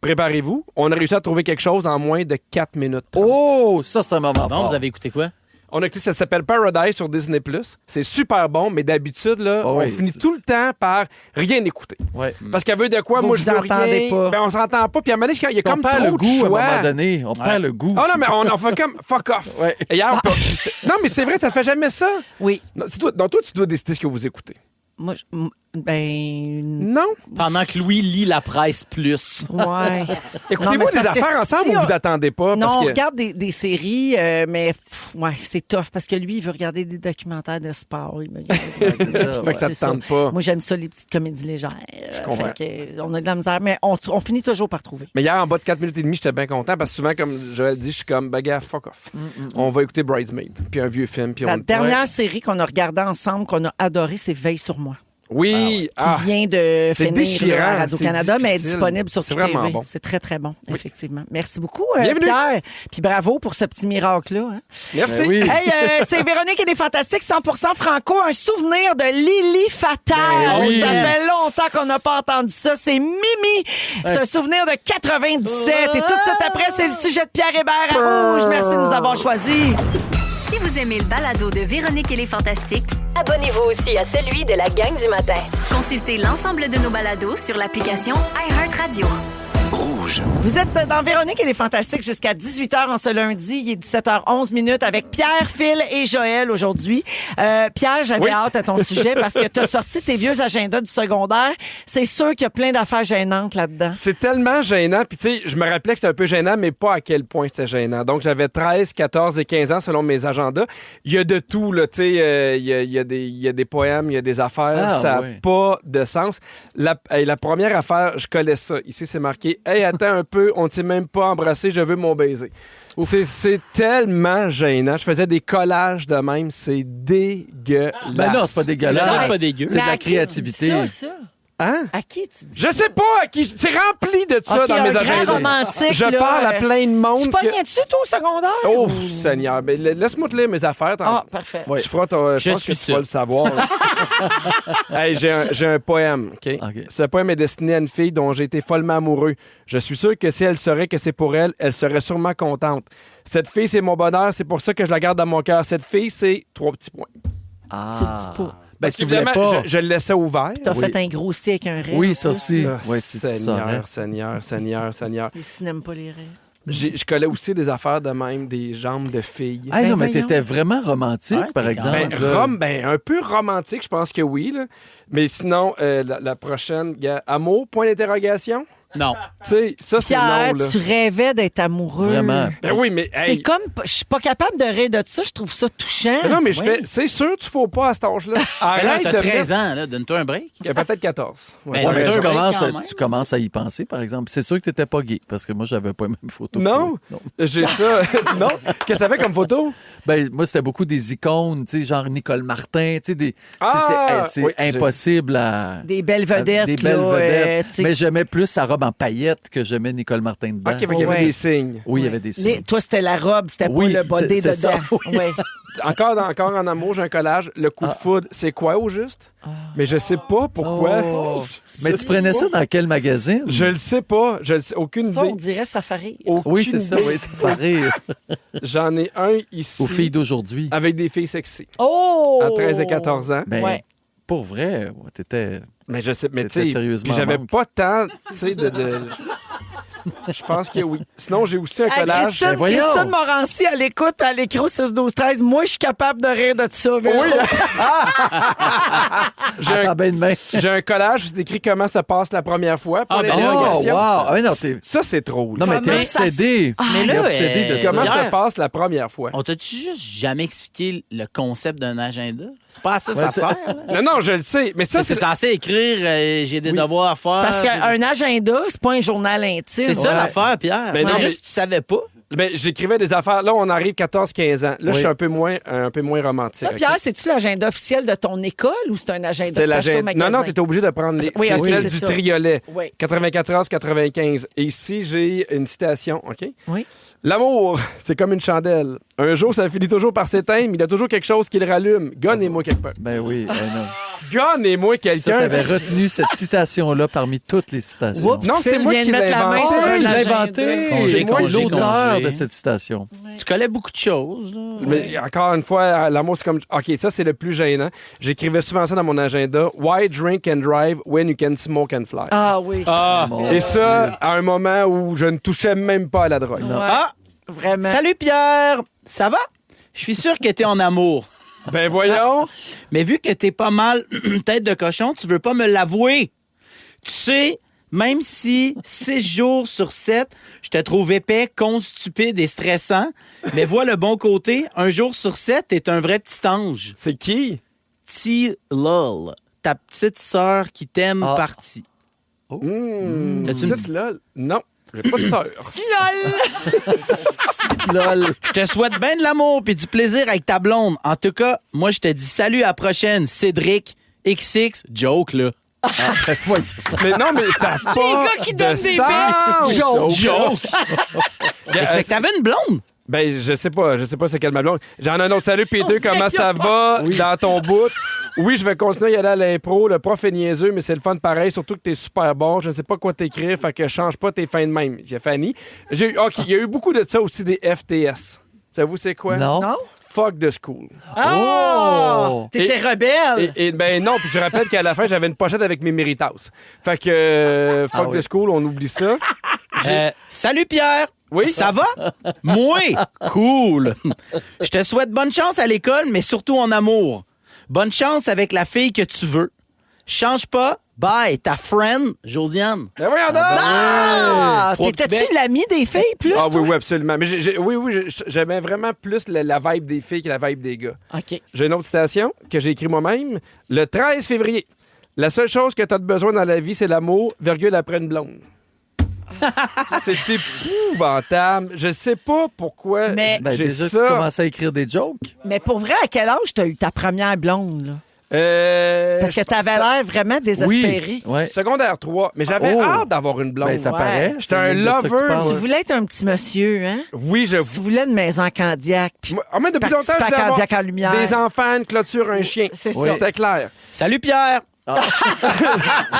Préparez-vous. On a réussi à trouver quelque chose en moins de 4 minutes. Oh, ça, c'est un moment Bon, fort. vous avez écouté quoi? On a écouté, ça s'appelle Paradise sur Disney+. C'est super bon, mais d'habitude, là, Oh on oui, finit c'est- tout le temps par rien écouter. Ouais. Parce qu'elle veut de quoi, Vous moi, vous je veux entendez rien. pas. Ben, on s'entend pas. Puis à un moment donné, il y a On comme perd trop le de goût à un choix. moment donné. On perd le goût. Oh non, mais on fait comme fuck off. Ouais. Et hier, non, mais c'est vrai, ça fait jamais ça. Oui. Non, c'est toi, donc toi, tu dois décider ce que vous écoutez. Moi, ben. Non? Pendant que Louis lit la presse plus. Ouais. Écoutez-vous mais c'est des parce que affaires ensemble si ou on- vous attendez pas? Non, Parce on que... regarde des séries, mais ouais, c'est tough parce que lui, il veut regarder des documentaires de sport. Il veut regarder- C'est ça, Fait que ça C'est te tente pas. Moi, j'aime ça, les petites comédies légères. Je comprends. on a de la misère, mais on finit toujours par trouver. Mais hier, en bas de 4 minutes et demie, j'étais bien content parce que souvent, comme Joël dit, je suis comme, bagarre, fuck off. On va écouter Bridesmaid, puis un vieux film, puis La on... dernière série qu'on a regardée ensemble, qu'on a adorée, c'est Veille sur moi. Oui! Qui vient de C'est finir déchirant, là, à Radio-Canada, c'est mais est difficile. disponible sur C'est TV. vraiment bon. C'est très, très bon, effectivement. Merci beaucoup, Bienvenue. Pierre. Puis bravo pour ce petit miracle-là. Hein. Merci! Ben oui. Hey, c'est Véronique et les Fantastiques, 100% franco, un souvenir de Lily Fatal. Ben oui. Ça fait longtemps qu'on n'a pas entendu ça. C'est Mimi. C'est un souvenir de 97. Et tout de suite après, c'est le sujet de Pierre Hébert à Rouge. Merci de nous avoir choisis. Si vous aimez le balado de Véronique et les Fantastiques, Abonnez-vous aussi à celui de la gang du matin. consultez l'ensemble de nos balados sur l'application iHeartRadio. Rouge. Vous êtes dans Véronique et les Fantastiques jusqu'à 18h en ce lundi. Il est 17h11 avec Pierre, Phil et Joël aujourd'hui. Pierre, j'avais Oui. hâte à ton sujet parce que tu as sorti tes vieux agendas du secondaire. C'est sûr qu'il y a plein d'affaires gênantes là-dedans. C'est tellement gênant. Puis, tu sais, je me rappelais que c'était un peu gênant, mais pas à quel point c'était gênant. Donc, j'avais 13, 14 et 15 ans selon mes agendas. Il y a de tout, là. Tu sais, il y a des poèmes, il y a des affaires. Ah, ça n'a ouais. pas de sens. La première affaire, je collais ça. Ici, c'est marqué « Hey, attends attends un peu, on ne s'est même pas embrassé, je veux mon baiser. C'est tellement gênant. Je faisais des collages de même, c'est dégueulasse. Ben non, c'est pas dégueulasse. C'est pas dégueu. C'est de Mais la à qui tu dis créativité. ça? Hein? À qui tu dis Je sais pas à qui. C'est rempli de ça OK, dans mes un grand agendas. romantique, Je là, parle à plein de monde. Tu pognais-tu, toi, au secondaire? Oh, Seigneur. Ben, laisse-moi te lire mes affaires. Ah, parfait. Ouais. Tu feras ton. Je pense suis que tu sûr. vas le savoir. Hey, j'ai un poème. OK? OK. Ce poème est destiné à une fille dont j'ai été follement amoureux. Je suis sûr que si elle saurait que c'est pour elle, elle serait sûrement contente. Cette fille, c'est mon bonheur. C'est pour ça que je la garde dans mon cœur. Cette fille, c'est 3 petits points. Ah. Tu le dis pas. Ben, Parce tu voulais qu'évidemment, pas. je le laissais ouvert. T'as Oui. fait un gros C avec un rêve. Oui, ça aussi. Ah, Oui, c'est ça. Seigneur. Les filles n'aiment pas les rêves. Je collais aussi des affaires de même, des jambes de filles. Ah non, mais voyons. t'étais vraiment romantique, Ouais, par t'es exemple. Ben, là. un peu romantique, je pense que oui. Là. Mais sinon, la prochaine, amour, point d'interrogation. Non. Tu sais, ça, c'est Pierre, non. Là. tu rêvais d'être amoureux. Vraiment. Ben oui, mais C'est hey, comme. Je suis pas capable de rire de ça. Je trouve ça touchant. mais non, mais je Oui. fais. C'est sûr, tu faut pas à cet âge-là. Ben là, Arrête t'as de 13 mettre- ans, là. Donne-toi un break. Peut-être 14. Ouais. Ben, Ouais, mais t'as un tu break commences, quand même. tu commences à y penser, par exemple. C'est sûr que t'étais pas gay, parce que moi, j'avais pas les mêmes photos. que Non, toi. j'ai ça. Non. Qu'est-ce que ça fait comme photo? Ben, moi, c'était beaucoup des icônes, tu sais, genre Nicole Martin, tu sais, des... Ah! c'est Oui, impossible à... Des belles vedettes. Des belles là, vedettes. tu sais. Mais j'aimais plus sa robe en paillettes que j'aimais Nicole Martin dedans. OK, fait qu'il y avait Ouais. des signes. Oui, il y avait des signes. Toi, c'était la robe, c'était Oui, pas le body c'est ça, dedans. oui. Ouais. Encore en amour, j'ai un collage. Le coup de foudre, c'est quoi au juste? Mais je sais pas pourquoi. Oh. Mais tu prenais ça dans quel magazine? Je le sais pas. Je le sais. Aucune Ça, on idée. dirait Safari. Aucune Oui, c'est ça, idée. oui, c'est pareil. J'en ai un ici. Aux filles d'aujourd'hui. Avec des filles sexy. Oh! À 13 et 14 ans. Ben, Ouais. pour vrai, ouais, t'étais... Mais je sais, mais tu T'étais sais, sérieusement puis j'avais manque. pas tant, tu sais, Je pense que oui. Sinon, j'ai aussi un Hey, collage. Christine, Ben voyons. Christine Morancy, elle écoute, elle écrit au 6-12-13. Moi, je suis capable de rire de ça. Véro. Oui. J'ai un, Attends, ben de main. j'ai un collage où c'est écrit comment ça passe la première fois. Pour Ah, ben, Oh, l'interrogation. wow! Ah, mais non, t'es... Ça, c'est trop. Non, là. mais t'es mais ça, obsédé. Mais T'es là, obsédé de Comment Pierre, ça passe la première fois? On t'a-tu juste jamais expliqué le concept d'un agenda? C'est pas à ça, ça Ouais, sert. là. Non, je le sais. Mais ça, C'est c'est censé écrire j'ai des devoirs à faire. Parce qu'un agenda, c'est pas un journal intime. C'est ça Ouais. l'affaire, Pierre. Mais Mais non, juste, tu savais pas. Ben, j'écrivais des affaires. Là, on arrive 14-15 ans. Là, je Oui. suis un peu moins romantique. Là, ok? Pierre, c'est-tu l'agenda officiel de ton école ou c'est un agenda C'était que t'as acheté au l'agenda. Non, magasin? non, t'étais obligé de prendre les Oui, ok, celle c'est du ça. triolet. Oui. 94-95. Et ici, j'ai une citation, OK? Oui. L'amour, c'est comme une chandelle. Un jour, ça finit toujours par s'éteindre, mais il y a toujours quelque chose qui le rallume. Gonnez-moi quelque part. Ben oui, non. Gonnez-moi Ça, quelqu'un. t'avais retenu cette citation-là parmi toutes les citations. Oups. Non, c'est Phil moi vient qui de l'ai mettre la main inventé. sur un Oh, il l'a agenda. inventé. Congé, C'est moi congé, l'auteur congé. de cette citation. Tu collais beaucoup de choses. là. Mais encore une fois, l'amour, c'est comme. OK, ça, c'est le plus gênant. J'écrivais souvent ça dans mon agenda. Why drink and drive when you can smoke and fly? Ah oui. Ah! Mon Et ça, à un moment où je ne touchais même pas à la drogue. Ouais. Ah! Vraiment. Salut Pierre! Ça va? Je suis sûr que t'es en amour. Ben voyons. Mais vu que t'es pas mal tête de cochon, tu veux pas me l'avouer. Tu sais, même si 6 jours sur 7, je te trouve épais, con, stupide et stressant, mais vois le bon côté, un jour sur 7, t'es un vrai petit ange. C'est qui? T-Lol, ta petite sœur qui t'aime Ah. partie. T'as-tu une petite lol? Non, j'ai pas de sœur. Lol. Je te souhaite bien de l'amour puis du plaisir avec ta blonde. En tout cas, moi, je te dis salut à la prochaine, Cédric XX, joke, là. Mais non, mais ça a pas gars qui de donnent des sens. Joke! Fait que t'avais une blonde? Ben, je sais pas c'est quelle ma blonde. J'en ai un autre. Salut, Peter, comment ça va dans ton bout? Oui, je vais continuer à y aller à l'impro. Le prof est niaiseux, mais c'est le fun pareil, surtout que t'es super bon. Je ne sais pas quoi t'écrire, fait que change pas tes fins de même. J'ai Fanny. OK, il y a eu beaucoup de ça aussi, des FTS. Savez-vous c'est quoi? Non. Non? Fuck the school. Oh! T'étais rebelle. Et ben non, puis je rappelle qu'à la fin, j'avais une pochette avec mes Méritas. Fait que fuck oui. the school, on oublie ça. Salut Pierre! Oui? Ça va? Moi? Cool! Je te souhaite bonne chance à l'école, mais surtout en amour. Bonne chance avec la fille que tu veux. Change pas. Bye, ta friend, Josiane. Ben voyons donc! Ah! Trois petits T'étais-tu becs. l'ami des filles plus? Ah toi? oui, absolument. Mais j'aimais vraiment plus la vibe des filles que la vibe des gars. OK. J'ai une autre citation que j'ai écrite moi-même. Le 13 février. La seule chose que tu as besoin dans la vie, c'est l'amour, virgule après une blonde. C'est épouvantable. Je sais pas pourquoi Mais- Ben, j'ai déjà, ça. tu commences à écrire des jokes. Mais pour vrai, à quel âge t'as eu ta première blonde, là? Parce que t'avais l'air vraiment désespéré. Oui. Ouais. Secondaire 3. Mais j'avais Oh. hâte d'avoir une blonde. Ben, ça Ouais. paraît. J'étais un C'est de ça que tu lover. parles. Tu voulais être un petit monsieur, hein? Oui, je... Tu voulais une maison candiaque. Puis Moi, depuis longtemps, participer je à voulais avoir Candiaque en lumière. des enfants, une clôture, un chien. C'est Oui. ça. C'était clair. Salut Pierre!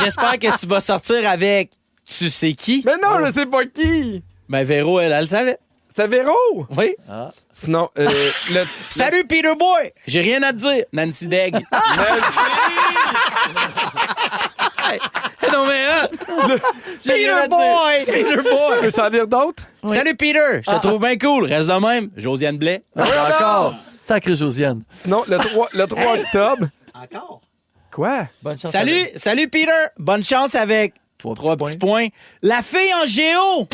J'espère que tu vas sortir avec tu sais qui? Mais non, je sais pas qui. Ben Véro, elle le savait. C'est Véro. Oui. Sinon, le... Salut Peter Boy! J'ai rien à te dire. Nancy Degg. Non mais j'ai rien à te dire. Peter Boy! Peux s'en dire d'autres? Salut Peter! Je te trouve bien cool. Reste de même. Josiane Blais. Encore. Sacré Josiane. Sinon, le 3 octobre. Encore? Quoi? Bonne chance. Salut Peter! Bonne chance avec trois petits points. La fille en géo!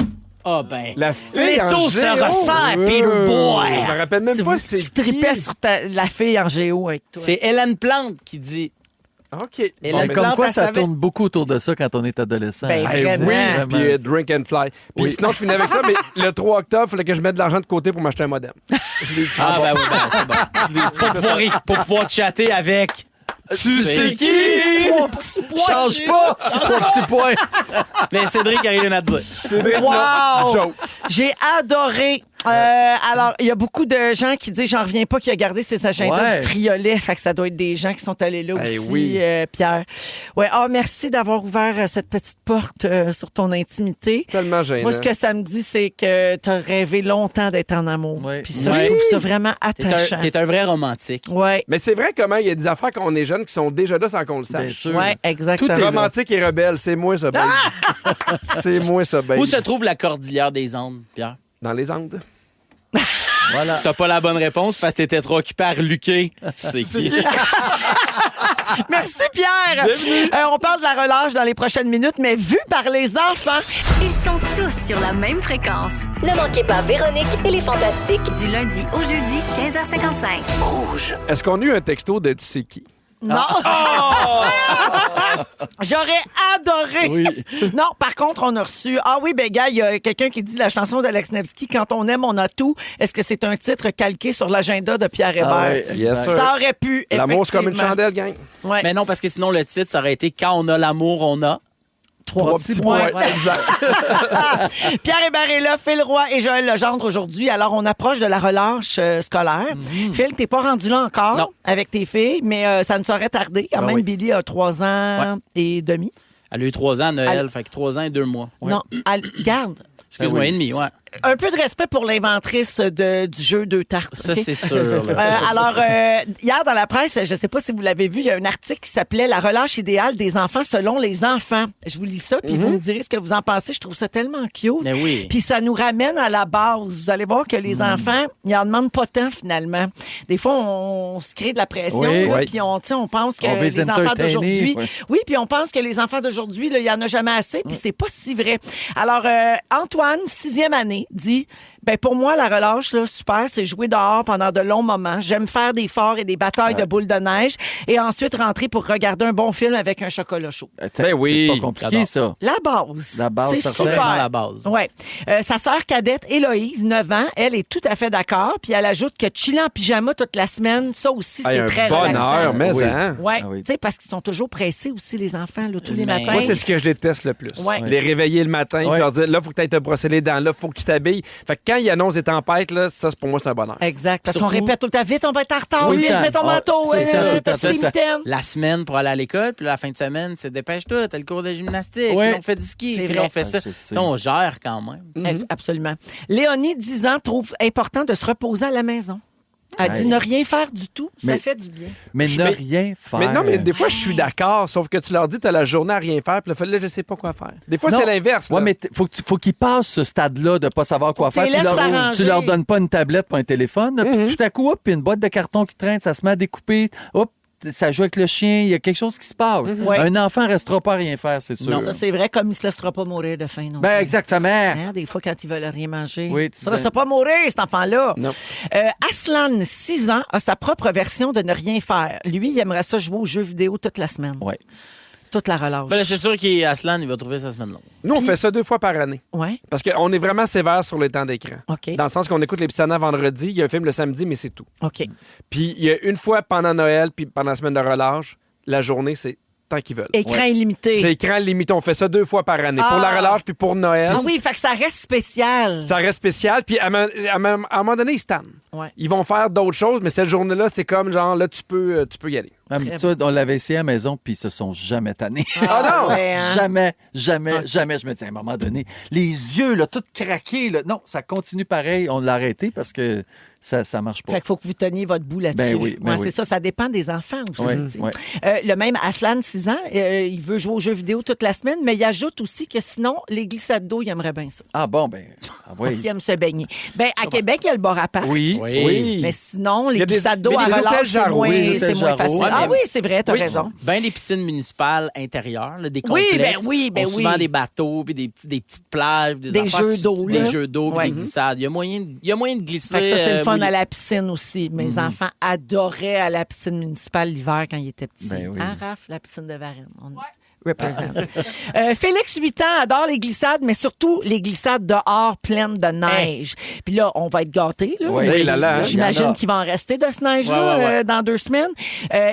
Ah ben. La fille en L'étau se géo. resserre, Peter Je Boy! me rappelle même pas c'est Tu tripais qui. sur la fille en géo avec toi. C'est Hélène Plante qui dit. OK. Et Bon, la mais- Plante, Comme quoi, elle ça savait. tourne beaucoup autour de ça quand on est adolescent. Ben, Hein. Eh vraiment. oui, Vraiment. puis drink and fly. Puis Oui. sinon, je finis avec ça, mais le 3 octobre, il fallait que je mette de l'argent de côté pour m'acheter un modem. Je l'ai écrit. Ah ben oui, ben c'est bon. pour pouvoir chatter avec. Tu sais qui? Trois petits points. Change pas! Trois petits points. Mais Cédric a rien à te dire. C'est des Wow! joke. J'ai adoré. Alors, il y a beaucoup de gens qui disent, j'en reviens pas, qu'il a gardé ses agendas Ouais. du triolet. Fait que ça doit être des gens qui sont allés là Eh aussi, oui. Pierre. Ouais, merci d'avoir ouvert cette petite porte sur ton intimité. Tellement gênant. Moi, ce que ça me dit, c'est que tu as rêvé longtemps d'être en amour. Ouais. Puis ça, Ouais. je trouve ça vraiment attachant. T'es un vrai romantique. Ouais, Mais c'est vrai comment il y a des affaires quand on est jeune qui sont déjà là sans qu'on le Bien sache. sûr. ouais, exactement. Tout est Romantique et rebelle, c'est moi ça, baby. C'est moi ça, baby. Où se trouve la cordillère des Andes, Pierre? Dans les Andes. Voilà. T'as pas la bonne réponse parce que t'étais trop occupé à reluquer. Tu sais qui? Merci, Pierre. On parle de la relâche dans les prochaines minutes, mais vu par les enfants. Ils sont tous sur la même fréquence. Ne manquez pas Véronique et les Fantastiques. Du lundi au jeudi, 15h55. Est-ce qu'on a eu un texto de tu sais qui? Non. J'aurais adoré. Oui. Non, par contre, on a reçu. Ah oui, ben gars, il y a quelqu'un qui dit la chanson d'Alex Nevsky, Quand on aime, on a tout. Est-ce que c'est un titre calqué sur l'agenda de Pierre Hébert? Ah ouais, Yes, exact. sir. Ça aurait pu. L'amour, c'est comme une effectivement. chandelle, gang. Ouais. Mais non, parce que sinon, le titre, ça aurait été Quand on a l'amour, on a. Trois petits points. Exact. Pierre Hébert est là, Phil Roy et Joël Legendre aujourd'hui. Alors, on approche de la relâche scolaire. Phil, t'es pas rendu là encore Non. avec tes filles, mais ça ne saurait tarder. Quand Ben même, oui. Billy a 3 ans et demi. Elle a eu 3 ans à Noël, fait que 3 ans et 2 mois. Non, garde. Excuse-moi, et demi, ouais. Un peu de respect pour l'inventrice du jeu Deux tartes. Ça, OK? c'est sûr. là. Alors, hier dans la presse, je ne sais pas si vous l'avez vu, il y a un article qui s'appelait La relâche idéale des enfants selon les enfants. Je vous lis ça, puis vous me direz ce que vous en pensez. Je trouve ça tellement cute. Mais oui. Puis ça nous ramène à la base. Vous allez voir que les enfants, ils en demandent pas tant finalement. Des fois, on se crée de la pression, Oui. là, Oui. puis on pense que On veut les les enfants entertainer, d'aujourd'hui... ouais. Oui, puis on pense que les enfants d'aujourd'hui, là, il y en a jamais assez, puis c'est pas si vrai. Alors, Antoine, 6e année, dit... Ben pour moi, la relâche, là, super, c'est jouer dehors pendant de longs moments. J'aime faire des forts et des batailles de boules de neige et ensuite rentrer pour regarder un bon film avec un chocolat chaud. Ben oui. C'est pas compliqué, ça. La base. La base, c'est ça super. complètement la base. Ouais. Sa sœur cadette, Héloïse, 9 ans, elle est tout à fait d'accord. Puis elle ajoute que chiller en pyjama toute la semaine, ça aussi, Hey, c'est un très bonheur, relaxant. mais Oui. hein. Ouais, Ah oui. tu sais, parce qu'ils sont toujours pressés aussi, les enfants, là, tous les Mais- matins. Moi, c'est ce que je déteste le plus. Ouais. Les réveiller le matin, Ouais. puis leur dire là, faut que tu ailles te brosser les dents, là, faut que tu t'habilles. Fait que quand ils annoncent des tempêtes, là, ça, pour moi, c'est un bonheur. Exact, parce qu'on Surtout- répète tout le temps, vite, on va être en retard, Tout le vite, temps. mets ton Ah, manteau, c'est ça, tout à t'as fait tes ça. mitaines. La semaine pour aller à l'école, puis la fin de semaine, c'est dépêche-toi, t'as le cours de gymnastique, Ouais. puis on fait du ski, C'est puis vrai. on fait ça. Ah, je sais. Tu sais, on gère quand même. Absolument. Léonie, 10 ans, trouve important de se reposer à la maison. Elle dit Ouais. ne rien faire du tout, ça Mais- fait du bien. Mais Je ne mets- rien faire. Mais non, mais des fois, je suis d'accord, sauf que tu leur dis, t'as la journée à rien faire, puis là, je sais pas quoi faire. Des fois, Non. c'est l'inverse. Ouais, là. mais faut qu'ils passent ce stade-là de pas savoir quoi faire. qu'ils laissent s'arranger. Tu leur donnes pas une tablette pas un téléphone. là, Puis tout à coup, hop, puis une boîte de carton qui traîne, ça se met à découper. Hop, ça joue avec le chien. Il y a quelque chose qui se passe. Ouais. Un enfant restera pas à rien faire, c'est sûr. Non. Ça, c'est vrai, comme il ne se laissera pas mourir de faim. Non Ben, plus. exactement. Hein, des fois, quand ils veulent rien manger. Oui, tu ça ne dis- laissera pas mourir, cet enfant-là. Non. Aslan, 6 ans, a sa propre version de ne rien faire. Lui, il aimerait ça jouer aux jeux vidéo toute la semaine. Ouais. Toute la relâche. Ben là, c'est sûr qu'Aslan, il va trouver sa semaine longue. Nous, on fait ça 2 fois par année. Ouais. Parce qu'on est vraiment sévère sur les temps d'écran. OK. Dans le sens qu'on écoute les Pistana vendredi, il y a un film le samedi, mais c'est tout. OK. Puis il y a une fois pendant Noël, puis pendant la semaine de relâche, la journée, c'est tant qu'ils veulent. Écran illimité. C'est écran limité. On fait ça 2 fois par année. Pour la relâche puis pour Noël. Ah oui, fait que ça reste spécial. Ça reste spécial. Puis à un moment donné, ils se tannent. Ouais. Ils vont faire d'autres choses, mais cette journée-là, c'est comme genre, là, tu peux y aller. Tu vois, on l'avait essayé à la maison, puis ils se sont jamais tannés. Ah non! Ouais, hein? Jamais. Je me dis, à un moment donné, les yeux, là, tout craqués, là. Non, ça continue pareil. On l'a arrêté parce que ça marche pas. Fait qu'il faut que vous teniez votre bout là-dessus. Ben oui, ben oui. C'est ça dépend des enfants aussi. Ouais, tu sais. ouais. Le même Aslan, 6 ans, il veut jouer aux jeux vidéo toute la semaine, mais il ajoute aussi que sinon, les glissades d'eau, il aimerait bien ça. Ah bon, ben, Parce oui. qu'il aime se baigner. Ben, à Québec, il y a le bar à parc. Oui. Mais sinon, Il y les a des- glissades d'eau mais à des hôtels relâche, c'est Jarreau, moins, des c'est hôtels moins Jarreau. facile. Ouais, Ah mais- oui, c'est vrai, t'as Oui. raison. Ben des piscines municipales intérieures, là, des Oui, complexes. ben oui, ben ont souvent oui. des bateaux, puis des petites plages, Des affaires jeux d'eau, là. Des jeux d'eau, puis Ouais. des glissades. Il y a moyen de glisser. Fait que ça, c'est le fun mouillé. à la piscine aussi. Mes enfants adoraient à la piscine municipale l'hiver quand ils étaient petits. Ben oui. Hein, Raph, la piscine de Varennes. On represent. Félix, 8 ans, adore les glissades, mais surtout les glissades dehors pleines de neige. Puis là, on va être gâtés. Là. Oui. Hey là là. J'imagine Il y en a. qu'il va en rester de ce neige-là Ouais, ouais. dans 2 semaines.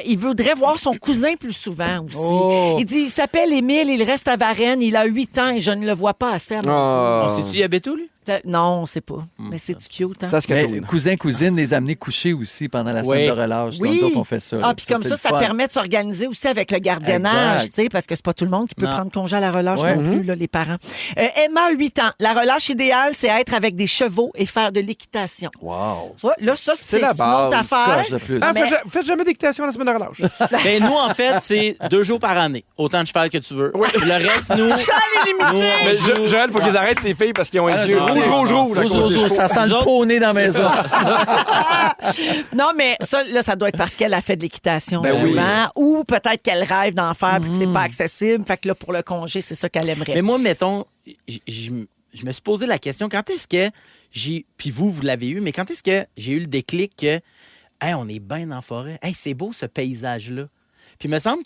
Il voudrait voir son cousin plus souvent aussi. Oh. Il dit, il s'appelle Émile, il reste à Varennes, il a 8 ans et je ne le vois pas assez à mon Oh. On sait-tu, il habite où, lui? Non, on sait pas. Mais c'est-tu cute, hein? Ça se Mais catoune. cousin, cousine, les amener coucher aussi pendant la semaine Oui. de relâche. Oui. Donc, nous autres, on fait ça. Ah, là. puis comme c'est ça, le ça fun. permet de s'organiser aussi avec le gardiennage, Exact. tu sais, parce que c'est pas tout le monde qui peut Non. prendre congé à la relâche Ouais. non plus, là, les parents. Emma, 8 ans. La relâche idéale, c'est être avec des chevaux et faire de l'équitation. Wow. Tu vois, là, ça, c'est la une autre base. affaire. Coche de plus. Ah, mais- faites jamais d'équitation la semaine de relâche. Ben, nous, en fait, c'est 2 jours par année. Autant de cheval que tu veux. Le reste, nous. Mais Joël, faut qu'ils arrêtent ces filles parce qu'ils ont les yeux non, rouges, non, rouges, non, rouges. à Rouge, cause rouge, des rouge, chevaux. ça sent Nous le autres, poney dans la maison. Non, mais ça, là, ça doit être parce qu'elle a fait de l'équitation Ben souvent, oui. ou peut-être qu'elle rêve d'en faire puis que c'est pas accessible. Fait que là, pour le congé, c'est ça qu'elle aimerait. Mais moi, mettons, je me suis posé la question, quand est-ce que puis vous l'avez eu, mais quand est-ce que j'ai eu le déclic que, hey, on est bien dans la forêt, hey, c'est beau ce paysage-là. Puis il me semble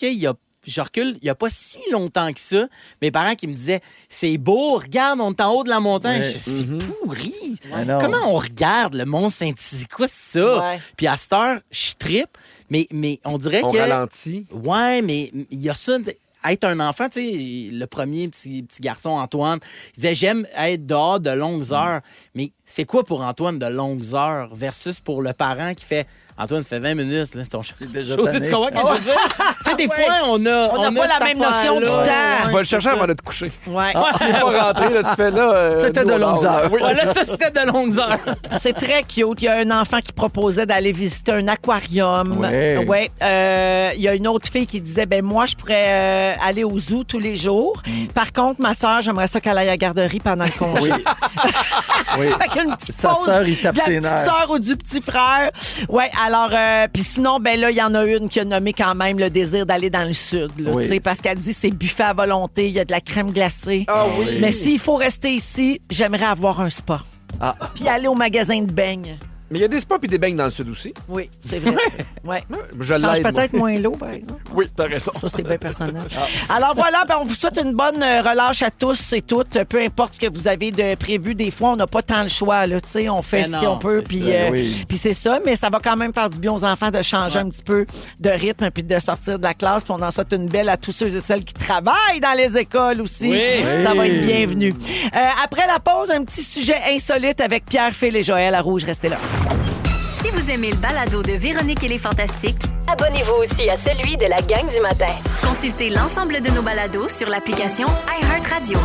je recule, il n'y a pas si longtemps que ça, mes parents qui me disaient, c'est beau, regarde, on est en haut de la montagne. Ouais. C'est pourri. I know. Comment on regarde le Mont Saint-Hyacinthe? C'est quoi ça? Ouais. Puis à cette heure, je trippe, mais on dirait On que... ralentit. Ouais, mais il y a ça. Être un enfant, tu sais, le premier petit garçon, Antoine, il disait j'aime être dehors de longues heures. Mais c'est quoi pour Antoine de longues heures versus pour le parent qui fait Antoine, ça fait 20 minutes, là, ton déjà chaud. tanné. Tu comprends ce que je veux dire? Tu sais, des fois, on n'a pas la même notion du temps. Tu vas le chercher avant de te coucher. Ouais. Tu n'es pas rentré, là, tu fais là. C'était de longues heures. Oui. Voilà, ça, c'était de longues heures. C'est très cute. Il y a un enfant qui proposait d'aller visiter un aquarium. Ouais. Ouais. Il y a une autre fille qui disait ben moi, je pourrais aller au zoo tous les jours. Par contre, ma soeur, j'aimerais ça qu'elle aille à la garderie pendant le congé. Oui. Fait qu'une petite Sa pause sœur, il tape de la ses petite nerfs. sœur ou du petit frère. Ouais, alors, puis sinon, ben là, il y en a une qui a nommé quand même le désir d'aller dans le sud. Là, Oui. tu sais, parce qu'elle dit c'est buffet à volonté, il y a de la crème glacée. Ah oui. Mais s'il faut rester ici, j'aimerais avoir un spa. Ah. Puis aller au magasin de beignes. Mais il y a des spas et des beignes dans le sud aussi. Oui, c'est vrai. Ouais. Je Change l'aide. moi. peut-être moins l'eau, par exemple. Oui, t'as raison. Ça, c'est bien personnel. Alors voilà, ben, on vous souhaite une bonne relâche à tous et toutes. Peu importe ce que vous avez de prévu. Des fois, on n'a pas tant le choix. Là, tu sais, on fait Mais ce qu'on non, peut. c'est Puis ça. Oui. puis c'est ça, mais ça va quand même faire du bien aux enfants de changer un petit peu de rythme puis de sortir de la classe. Puis on en souhaite une belle à tous ceux et celles qui travaillent dans les écoles aussi. Oui. Ça va Oui. être bienvenu. Après la pause, un petit sujet insolite avec Pierre, Phil et Joël à Rouge. Restez là. Si vous aimez le balado de Véronique et les Fantastiques, Abonnez-vous aussi à celui de la gang du matin. consultez l'ensemble de nos balados sur l'application iHeartRadio.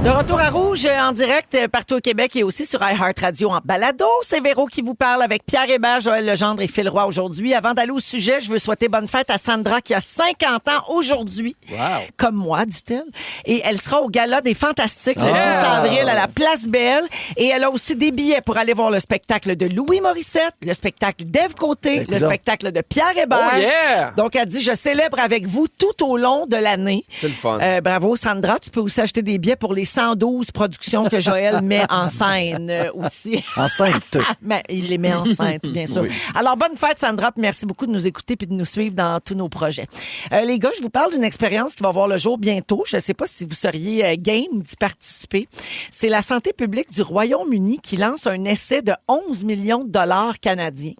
De retour à Rouge, en direct partout au Québec et aussi sur iHeartRadio en balado. C'est Véro qui vous parle avec Pierre Hébert, Joël Legendre et Phil Roy aujourd'hui. Avant d'aller au sujet, je veux souhaiter bonne fête à Sandra qui a 50 ans aujourd'hui. Wow. Comme moi, dit-elle. Et elle sera au Gala des Fantastiques le 10 avril à la Place Belle. Et elle a aussi des billets pour aller voir le spectacle de Louis Morissette, le spectacle d'Ève Côté, le coudonc. spectacle de Pierre Hébert. Oh yeah! Donc, elle dit, je célèbre avec vous tout au long de l'année. C'est le fun. Bravo, Sandra. Tu peux aussi acheter des billets pour pour les 112 productions que Joël met en scène aussi. Enceinte. Mais il les met en scène, bien sûr. Oui. Alors, bonne fête, Sandra. Puis merci beaucoup de nous écouter puis de nous suivre dans tous nos projets. Les gars, je vous parle d'une expérience qui va voir le jour bientôt. Je ne sais pas si vous seriez game d'y participer. C'est la santé publique du Royaume-Uni qui lance un essai de 11 millions de dollars canadiens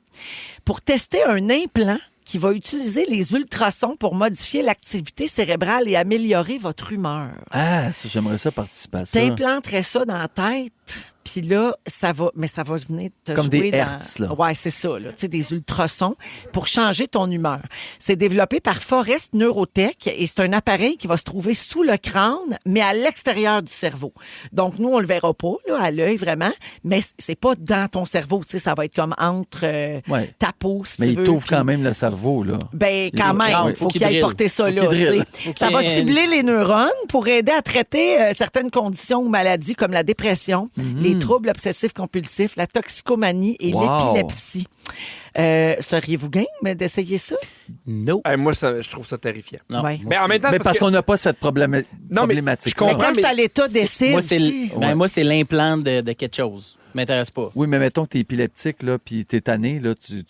pour tester un implant qui va utiliser les ultrasons pour modifier l'activité cérébrale et améliorer votre humeur. Ah, j'aimerais ça participer à ça. T'implanterais ça dans la tête, puis là, ça va venir te comme jouer des hertz, là. Ouais, c'est ça, là, tu sais, des ultrasons pour changer ton humeur. C'est développé par Forest Neurotech et c'est un appareil qui va se trouver sous le crâne, mais à l'extérieur du cerveau. Donc, nous, on le verra pas, là, à l'œil, vraiment, mais c'est pas dans ton cerveau, tu sais, ça va être comme entre ta peau, si mais tu il veux. t'ouvre puis- quand même le cerveau, là. Ben, quand Il- même, il il faut faut qu'il qu'il aille drille. porter ça Faut là. qu'il drille. tu sais. Ça va cibler les neurones pour aider à traiter certaines conditions ou maladies comme la dépression, les troubles obsessifs-compulsifs, la toxicomanie et Wow. l'épilepsie. Seriez-vous game d'essayer ça? No. Moi, je trouve ça terrifiant. Non. Ouais. Mais en même temps, Mais parce qu'on n'a pas cette problématique. je comprends. Mais quand mais- c'est à l'état d'essai Moi, c'est aussi. moi, c'est l'implant de quelque chose. M'intéresse pas. Oui, mais mettons que t'es épileptique, là, puis t'es tanné, là, tu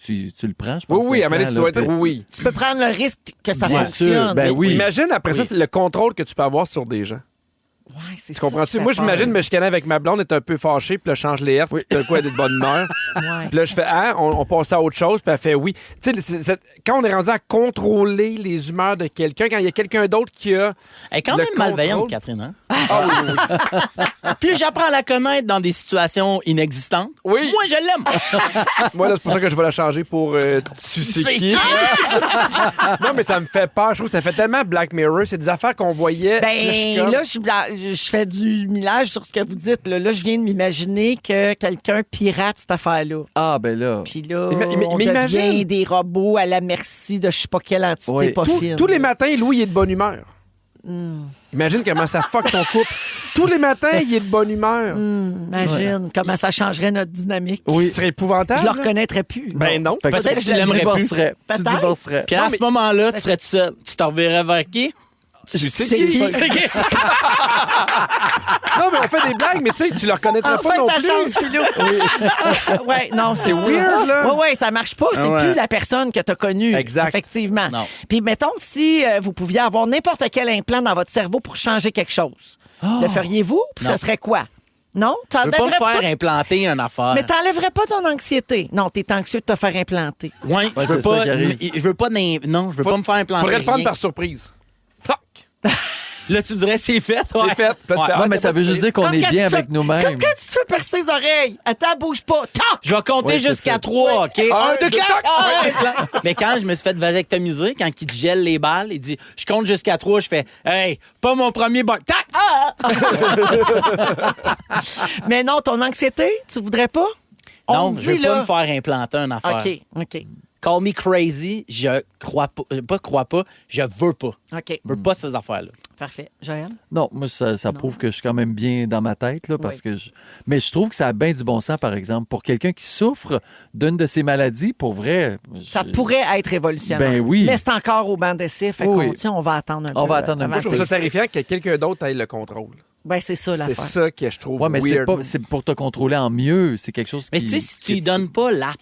le prends, je pense. Oui, à un moment donné, tu dois être. l'implant, là, Oui. Tu peux prendre le risque que ça Bien fonctionne. sûr, ben mais- oui. Imagine après ça, c'est le contrôle que tu peux avoir sur des gens. Ouais, c'est Tu ça comprends-tu? qui fait Moi, j'imagine peur. me chicaner avec ma blonde, être un peu fâchée, puis là, je change les hertz, Oui. puis tout d'un coup, elle est de bonne humeur. Ouais. Puis là, je fais, on passe à autre chose, puis elle fait oui. Tu sais, quand on est rendu à contrôler les humeurs de quelqu'un, quand il y a quelqu'un d'autre qui a. Elle est quand Le même malveillante, contrôle. Catherine. Hein? Ah oui, oui. Plus j'apprends à la connaître dans des situations inexistantes, Oui. moins je l'aime. Moi, là, c'est pour ça que je vais la changer pour tu sais qui. Non, mais ça me fait peur. Je trouve que ça fait tellement Black Mirror. C'est des affaires qu'on voyait. Ben, je suis comme- là, je fais du millage sur ce que vous dites. Là, je viens de m'imaginer que quelqu'un pirate cette affaire-là. Ah, ben là. Puis là, Mais on imagine- devient des robots à la merci de je sais pas quelle entité Oui. pas fine. Tous les matins, Louis il est de bonne humeur. Imagine comment ça fuck ton couple. Tous les matins, il est de bonne humeur. Imagine comment ça changerait notre dynamique. Oui. Ce serait épouvantable. Je le là. reconnaîtrais plus. Ben non. Fait que Peut-être que tu je l'aimerais divorcerais. Tu Peut-être. divorcerais. Puis à ce moment-là, tu serais tout seul. Tu t'en reverrais vers qui? Tu sais C'est qui? qui? C'est qui? Non, mais on fait des blagues, mais tu sais, tu le reconnaîtrais pas Enfin, non ta plus. chance, Philou. ouais, non, c'est weird, là. Ouais, ça marche pas. C'est Ouais. plus la personne que tu as connue. Exact. Effectivement. Non. Puis, mettons, si vous pouviez avoir n'importe quel implant dans votre cerveau pour changer quelque chose, le feriez-vous? Puis Non. ça serait quoi? Non? Je veux pas me faire implanter une affaire. Mais t'enlèverais pas ton anxiété. Non, t'es anxieux de te faire implanter. Ouais, Ouais, je veux c'est ça pas. qui arrive. Je veux pas. Non, je veux pas me faire implanter. Faudrait le prendre rien. par surprise. Fuck. Là, tu me dirais, c'est fait. C'est fait. Puis là, tu fais, Non, mais c'était ça pas veut si juste pire. dire qu'on Comme est quand bien tu te avec fais- nous-mêmes. Comme quand tu te fais percer les oreilles. Attends, bouge pas. Tac! Je vais compter Ouais, c'est jusqu'à ça. 3, OK? Un, 1, 2, deux, 4! tac! Mais quand je me suis fait vasectomiser, quand il te gèle les balles, il dit je compte jusqu'à 3, je fais hey, pas mon premier bol. Tac! Ah! Mais non, ton anxiété, tu voudrais pas? Non, me je veux dit, pas là. me faire implanter une affaire. OK. Call me crazy, je crois pas, je veux pas. OK. Je veux pas ces affaires-là. Parfait. Joël? Non, moi, ça prouve que je suis quand même bien dans ma tête, là, parce que mais je trouve que ça a bien du bon sens, par exemple. Pour quelqu'un qui souffre d'une de ces maladies, pour vrai... Ça pourrait être révolutionnaire. Ben oui. Mais c'est encore au banc d'essai. Fait Oui. qu'on va attendre un peu. On va attendre un avant Moi, je peu. trouve de- ça terrifiant que quelqu'un d'autre ait le contrôle. Ben, c'est ça C'est l'affaire. ça que je trouve Ouais, mais weird. c'est pour te contrôler en mieux. C'est quelque chose Mais qui... tu sais, si tu lui donnes pas l'app,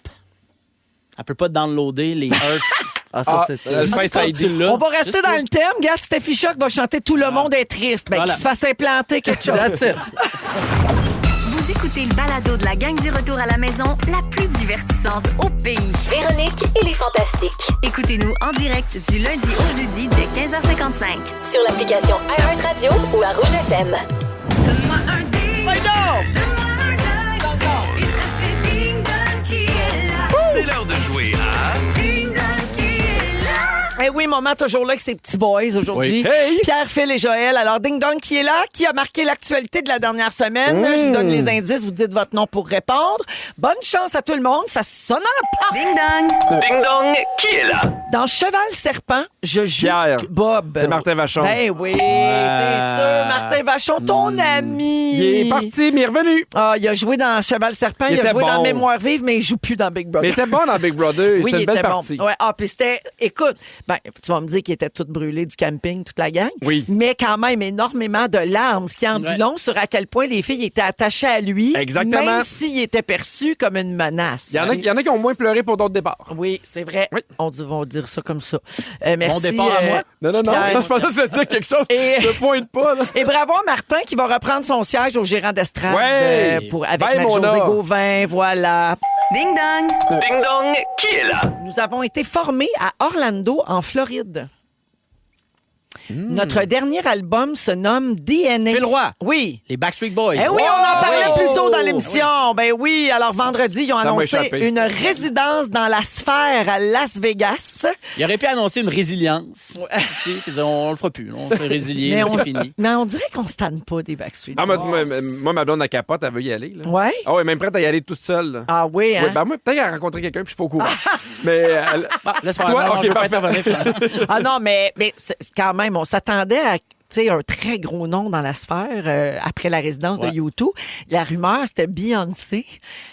elle peut pas downloader les Hertz. Ah, ça, Ah, c'est ça. le Dis Face pas ID. que tu l'as. On va rester Juste dans pour- le thème. Regarde, Steffi Choc va chanter Tout le monde est triste. Ben, Voilà. qu'il se fasse implanter quelque chose. That's it. Vous écoutez le balado de la gang du retour à la maison, la plus divertissante au pays. Véronique et les Fantastiques. Écoutez-nous en direct du lundi au jeudi dès 15h55. Sur l'application iHeartRadio ou à Rouge FM. Donne-moi un ding. Donne-moi un ding. Et ça fait ding dong qui est là. C'est l'heure de jouer à... Ding dong qui est là. Eh oui, maman, toujours là avec ses petits boys aujourd'hui. Oui. Hey! Pierre, Phil et Joël. Alors, Ding Dong qui est là, qui a marqué l'actualité de la dernière semaine. Je vous donne les indices, vous dites votre nom pour répondre. Bonne chance à tout le monde. Ça sonne à la porte. Ding dong. Ding dong, qui est là? Dans Cheval Serpent, je joue Pierre. Bob. C'est Martin Vachon. Ben oui, c'est sûr. Martin Vachon, ton ami. Il est parti, mais il est revenu. Ah, il a joué dans Cheval Serpent, il a était joué dans bon. Mémoire vive, mais il joue plus dans Big Brother. Mais il était bon dans Big Brother. Oui, C'était il une belle était partie. bon. Ouais, puis c'était, écoute, ben, Ouais, tu vas me dire qu'ils étaient tous brûlés du camping, toute la gang. Oui. Mais quand même énormément de larmes, ce qui en dit long sur à quel point les filles étaient attachées à lui. Exactement. Même s'il était perçu comme une menace. Il y en a qui ont moins pleuré pour d'autres départs. Oui, c'est vrai. Oui. On va dire ça comme ça. Merci. Mon départ à moi? Non, Pierre. je pensais que tu veux dire quelque chose. Et- Ne pointe pas, là. Et bravo à Martin qui va reprendre son siège au gérant d'estrade Ouais. avec Ben, Marie-Josée Mona. Gauvin. Voilà. Ding dong. Ding dong, qui est là? Nous avons été formés à Orlando, en Floride. Notre dernier album se nomme DNA. Phil Roy. Oui. Les Backstreet Boys. Eh oui, on en parlait Oh! plus tôt dans l'émission. Ben oui, alors vendredi, ils ont Ça m'a annoncé échappé. une résidence dans la sphère à Las Vegas. Il aurait pu annoncer une résilience. Tu sais, puis dire, on le fera plus. On se fait résilier, Mais là, on, c'est fini. mais on dirait qu'on se tanne pas des Backstreet Ah, Boys. moi, ma blonde à capote, elle veut y aller. Là. Ouais? Ah ouais, même prête à y aller toute seule. Là. Ah oui, hein? Oui, ben moi, peut-être qu'elle a rencontré quelqu'un, puis je suis pas au courant. Mais Laisse faire. Toi, Non, ok, je veux pas parfait. intervenir, finalement. Ah non, mais quand même, on s'attendait à un très gros nom dans la sphère après la résidence de U2. La rumeur, c'était Beyoncé.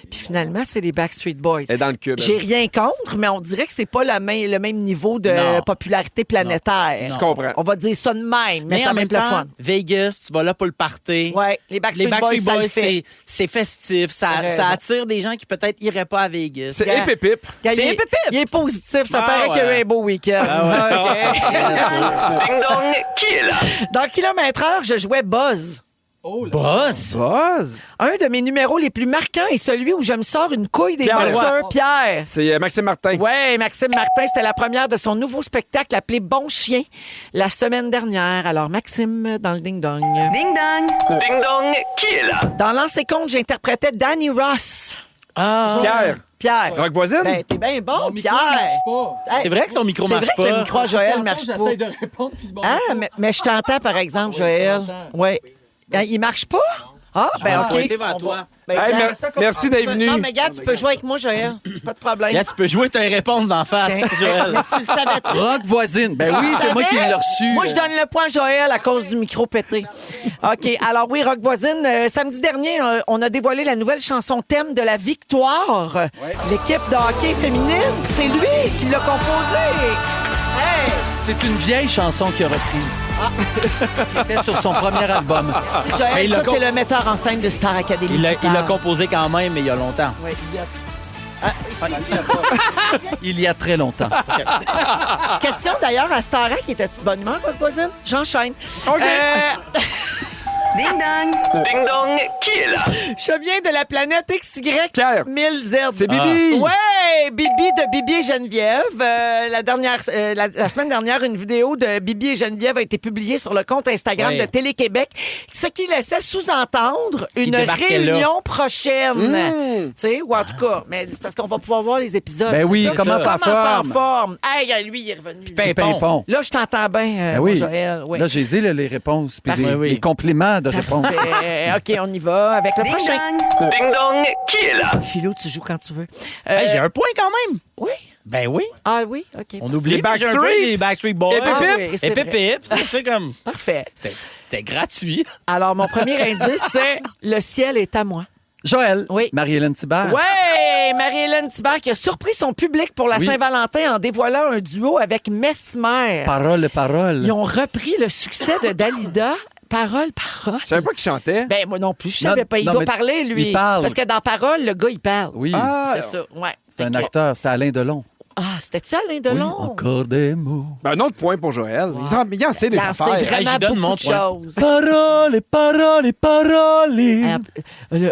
Puis finalement, c'est les Backstreet Boys. elle est dans le cube. J'ai rien contre, mais on dirait que c'est pas le même niveau de Non. popularité planétaire. Je comprends. On va dire ça de même, mais ça en va même être le temps, fun. Vegas, tu vas là pour le party. Ouais, les Backstreet, Les Backstreet Boys, ça le Boys, fait. c'est festif. Ça raison. attire des gens qui peut-être iraient pas à Vegas. C'est Gars. épipip. Quand C'est il- épipip. Il est positif, ça Ah paraît qu'il y a ouais. eu un beau week-end. OK. Ding dong, qui est là? Dans Kilomètre-heure, je jouais Buzz. Boss. Buzz. Un de mes numéros les plus marquants est celui où je me sors une couille des Pierre boxeurs, Pierre. C'est Maxime Martin. Ouais, Maxime Martin, c'était la première de son nouveau spectacle appelé Bon Chien la semaine dernière. Alors, Maxime dans le ding-dong. Ding dong. Ding dong, qui est là? Dans L'ancien compte, j'interprétais Danny Ross. Ah. Pierre. Pierre. Rock voisine. Ben, t'es bien bon, Pierre. Hey, C'est vrai que son micro c'est marche vrai pas. que le micro à Joël marche pas. J'essaie de répondre, puis bon. Ah, mais je t'entends, par exemple, Joël. Oui. Il marche pas? Ah, ben, OK. pointer vers toi. Ben, Hey, Pierre, merci d'être venu. Non, mais regarde, tu peux jouer avec moi, Joël. Pas de problème. Là, tu peux jouer tes réponses d'en face, Tiens. Joël. Mais tu le savais, toi. Rock voisine. Ben oui, c'est moi qui l'ai reçu. Moi, je donne le point à Joël à cause du micro pété. OK. Alors, oui, Rock Voisine, samedi dernier, on a dévoilé la nouvelle chanson thème de la victoire. L'équipe de hockey féminine, c'est lui qui l'a composée. Hey! C'est une vieille chanson qu'il a reprise. Qui était sur son premier album. Joël, Mais il ça, l'a c'est le metteur en scène de Star Academy. Il l'a qui parle. composé quand même, mais il y a longtemps. Oui. Il y a très longtemps. Question d'ailleurs à Starac, qui était-tu bonnement, Rock Voisine? J'enchaîne. OK. Ding dong. Ding dong, qui est là? Je viens de la planète XY Pierre. 1000Z. C'est Bibi. Ouais, Bibi de Bibi et Geneviève. La semaine dernière, une vidéo de Bibi et Geneviève a été publiée sur le compte Instagram Ouais. de Télé-Québec, ce qui laissait sous-entendre une débarquait là. réunion prochaine. Tu sais, ou en tout cas, mais parce qu'on va pouvoir voir les épisodes. Ben c'est oui, ça? comment faire faire forme. forme. Hey, lui, il est revenu. Pimpon. Là, je t'entends bien, Ben oui. Joël. Oui. Là, j'ai les réponses, puis Parfait. les compléments de réponse. OK, on y va avec le Ding prochain. dong. Ding dong, qui est là? Philo, tu joues quand tu veux. Hey, j'ai un point quand même. Oui. Ben oui. Ah oui, OK. On oublie Les mais j'ai un point, Backstreet. j'ai les Backstreet Boys. Et Pépip. Ah oui, c'est Et vrai. Pépip. Tu sais, comme... Parfait. C'était gratuit. Alors, mon premier indice, c'est Le ciel est à moi. Joël. Oui. Marie-Hélène Thibert. Ouais! Marie-Hélène Thibert qui a surpris son public pour la Oui. Saint-Valentin en dévoilant un duo avec Mesmer. Parole. Ils ont repris le succès de Dalida. Parole. Je savais pas qu'il chantait. Ben, moi non plus, je savais Non, pas. Il non, doit mais parler, lui. il parle. Parce que dans Parole, le gars, il parle. Oui. Ah, C'est ça, ouais. C'est un Fait que- acteur. C'était Alain Delon. Ah, c'était-tu Alain Oui, Delon? encore des mots. Ben, un autre point pour Joël. Il en sait des Il en sait affaires. vraiment j'y donne beaucoup mon de point. choses. Parole.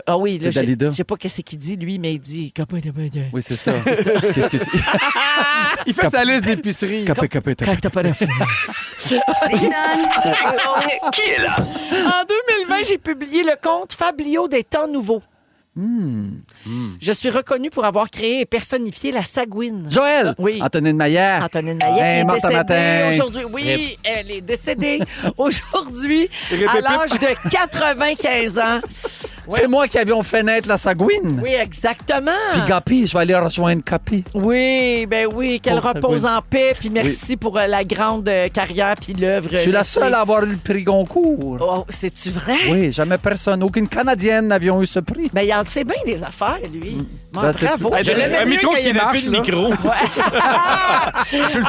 Ah oui, C'est là, je Dalida. je sais pas qu'est-ce qu'il dit, lui, mais il dit... Oui, c'est ça. Qu'est-ce que tu... Il fait sa liste d'épicerie. Capé. Quand t'as pas de feu. Ding dong. Ding dong, qui est là? En 2020, j'ai publié le conte Fablio des temps nouveaux. Je suis reconnue pour avoir créé et personnifié la Sagouine. Joël. Oui. Antonine Maillère. Antonine Maillet qui est morte un décédée matin. aujourd'hui. Oui, elle est décédée aujourd'hui Rip, à rip, rip. l'âge de 95 ans. C'est moi qui avions fait naître la Sagouine. Oui, exactement. Puis Gapi, je vais aller rejoindre Capi. Oui, ben oui, qu'elle Pauvre repose Sagouine. en paix. Puis merci pour la grande carrière puis l'œuvre. Je suis la seule à avoir eu le prix Goncourt. Oh, c'est-tu vrai? Oui, jamais personne, aucune Canadienne n'avions eu ce prix. Ben, il en sait bien des affaires, lui. Bon, Je sais bravo. Hey, Je l'aimais un mieux micro quand il qui y avait marche, plus de là. micro.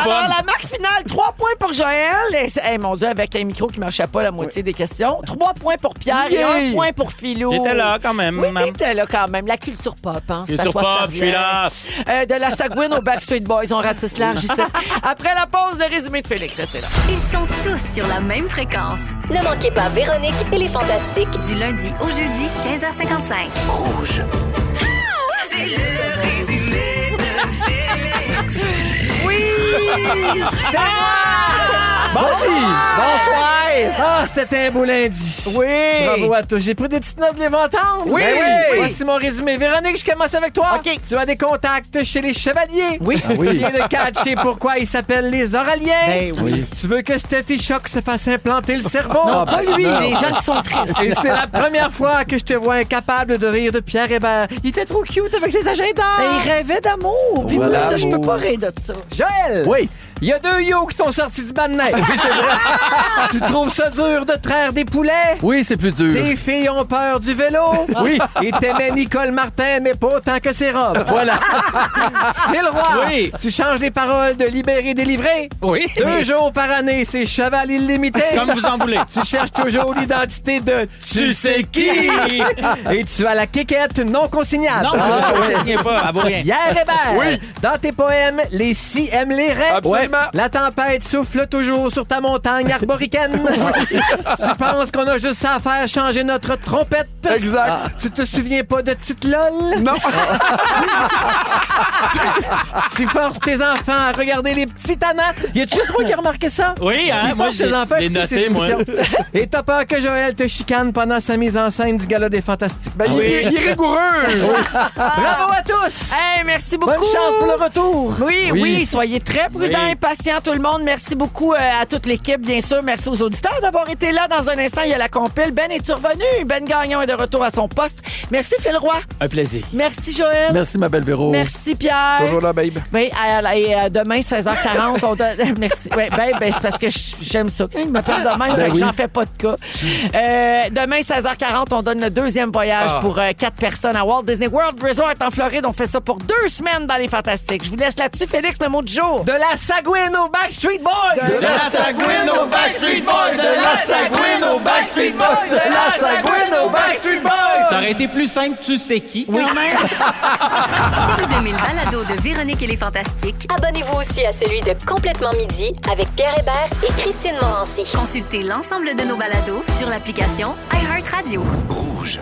Alors, la marque finale, 3 points pour Joël. Hey, mon Dieu, avec un micro qui ne marchait pas la moitié des questions. 3 points pour Pierre et 1 point pour Philou. J'étais là quand même. Oui, t'étais là quand même. La culture pop, hein. c'est à Culture toi que ça pop, je suis là. revient. De la Sagouine aux Backstreet Boys, on ratisse large ici. Après la pause, le résumé de Félix, restez là. Ils sont tous sur la même fréquence. Ne manquez pas Véronique et les Fantastiques. Du lundi au jeudi, 15h55. Rouge. C'est le résumé de Félix. Bonsoir! Ah, c'était un beau lundi. Oui. Bravo à tous. J'ai pris des petites notes de l'éventendre. Oui. Ben Oui. Voici mon résumé. Véronique, je commence avec toi. OK. Tu as des contacts chez les Chevaliers. Oui. Tu viens de catcher pourquoi ils s'appellent les Oraliens. Ben oui. Tu veux que Steffi Choc se fasse implanter le cerveau. Non, pas lui, les gens qui sont tristes. Et c'est la première fois que je te vois incapable de rire de Pierre Hébert. Il était trop cute avec ses agendas. Il rêvait d'amour. Puis Voilà. moi, ça, je peux pas rire de ça. Joël! Oui. Il y a 2 yo qui sont sortis du bas de neige. Oui, c'est vrai. Tu trouves ça dur de traire des poulets? Oui, c'est plus dur. Tes filles ont peur du vélo? Oui. Et t'aimais Nicole Martin, mais pas autant que ses robes. Voilà. Phil Roy, Oui. tu changes les paroles de libérer, délivrer? Oui. 2 jours par année, c'est cheval illimité. Comme vous en voulez. Tu cherches toujours l'identité de tu sais qui. Et tu as la quéquette non consignable. Non, ne signez pas, elle vaut rien. Pierre Hébert, oui. Dans tes poèmes, les si aiment les raies. Absolument. La tempête souffle toujours sur ta montagne arboricane. Tu penses qu'on a juste ça à faire changer notre trompette. Exact. Tu te souviens pas de Tite LOL? Non. Tu forces tes enfants à regarder les petits tannants. Y a-tu juste moi qui a remarqué ça? Oui, hein, Il moi, force ses j'ai enfants à les écouter noté, ses moi. émissions. Et t'as peur que Joël te chicane pendant sa mise en scène du Gala des Fantastiques. Ben, il est rigoureux. Bravo à tous! Hey, merci beaucoup. Bonne chance pour le retour! Oui, soyez très prudents et patients tout le monde. Merci beaucoup à toute l'équipe, bien sûr. Merci aux auditeurs d'avoir été là. Dans un instant, il y a la compile. Ben, es-tu revenu? Ben Gagnon est de retour à son poste. Merci Phil Roy. Un plaisir. Merci Joël. Merci, ma belle Véro. Merci Pierre. Toujours là, babe. Oui, demain, 16h40, on donne... Merci. Ouais, c'est parce que j'aime ça. Quand il m'appelle demain, fait que j'en fais pas de cas. Demain, 16h40, on donne le 2e voyage pour 4 personnes à Walt Disney World Resort en Floride. On fait ça pour 2 semaines dans les Fantastiques. Je vous laisse là-dessus. Félix, le mot du jour. De la Sagouine au Backstreet Boys! De la Sagouine au Backstreet Boys! De la Sagouine au Backstreet Boys! De la Sagouine au Backstreet Boys! Ça aurait été plus simple, tu sais qui. Oui. Si vous aimez le balado de Véronique et les Fantastiques, Abonnez-vous aussi à celui de Complètement Midi avec Pierre Hébert et Christine Morancy. consultez l'ensemble de nos balados sur l'application iHeartRadio. Rouge.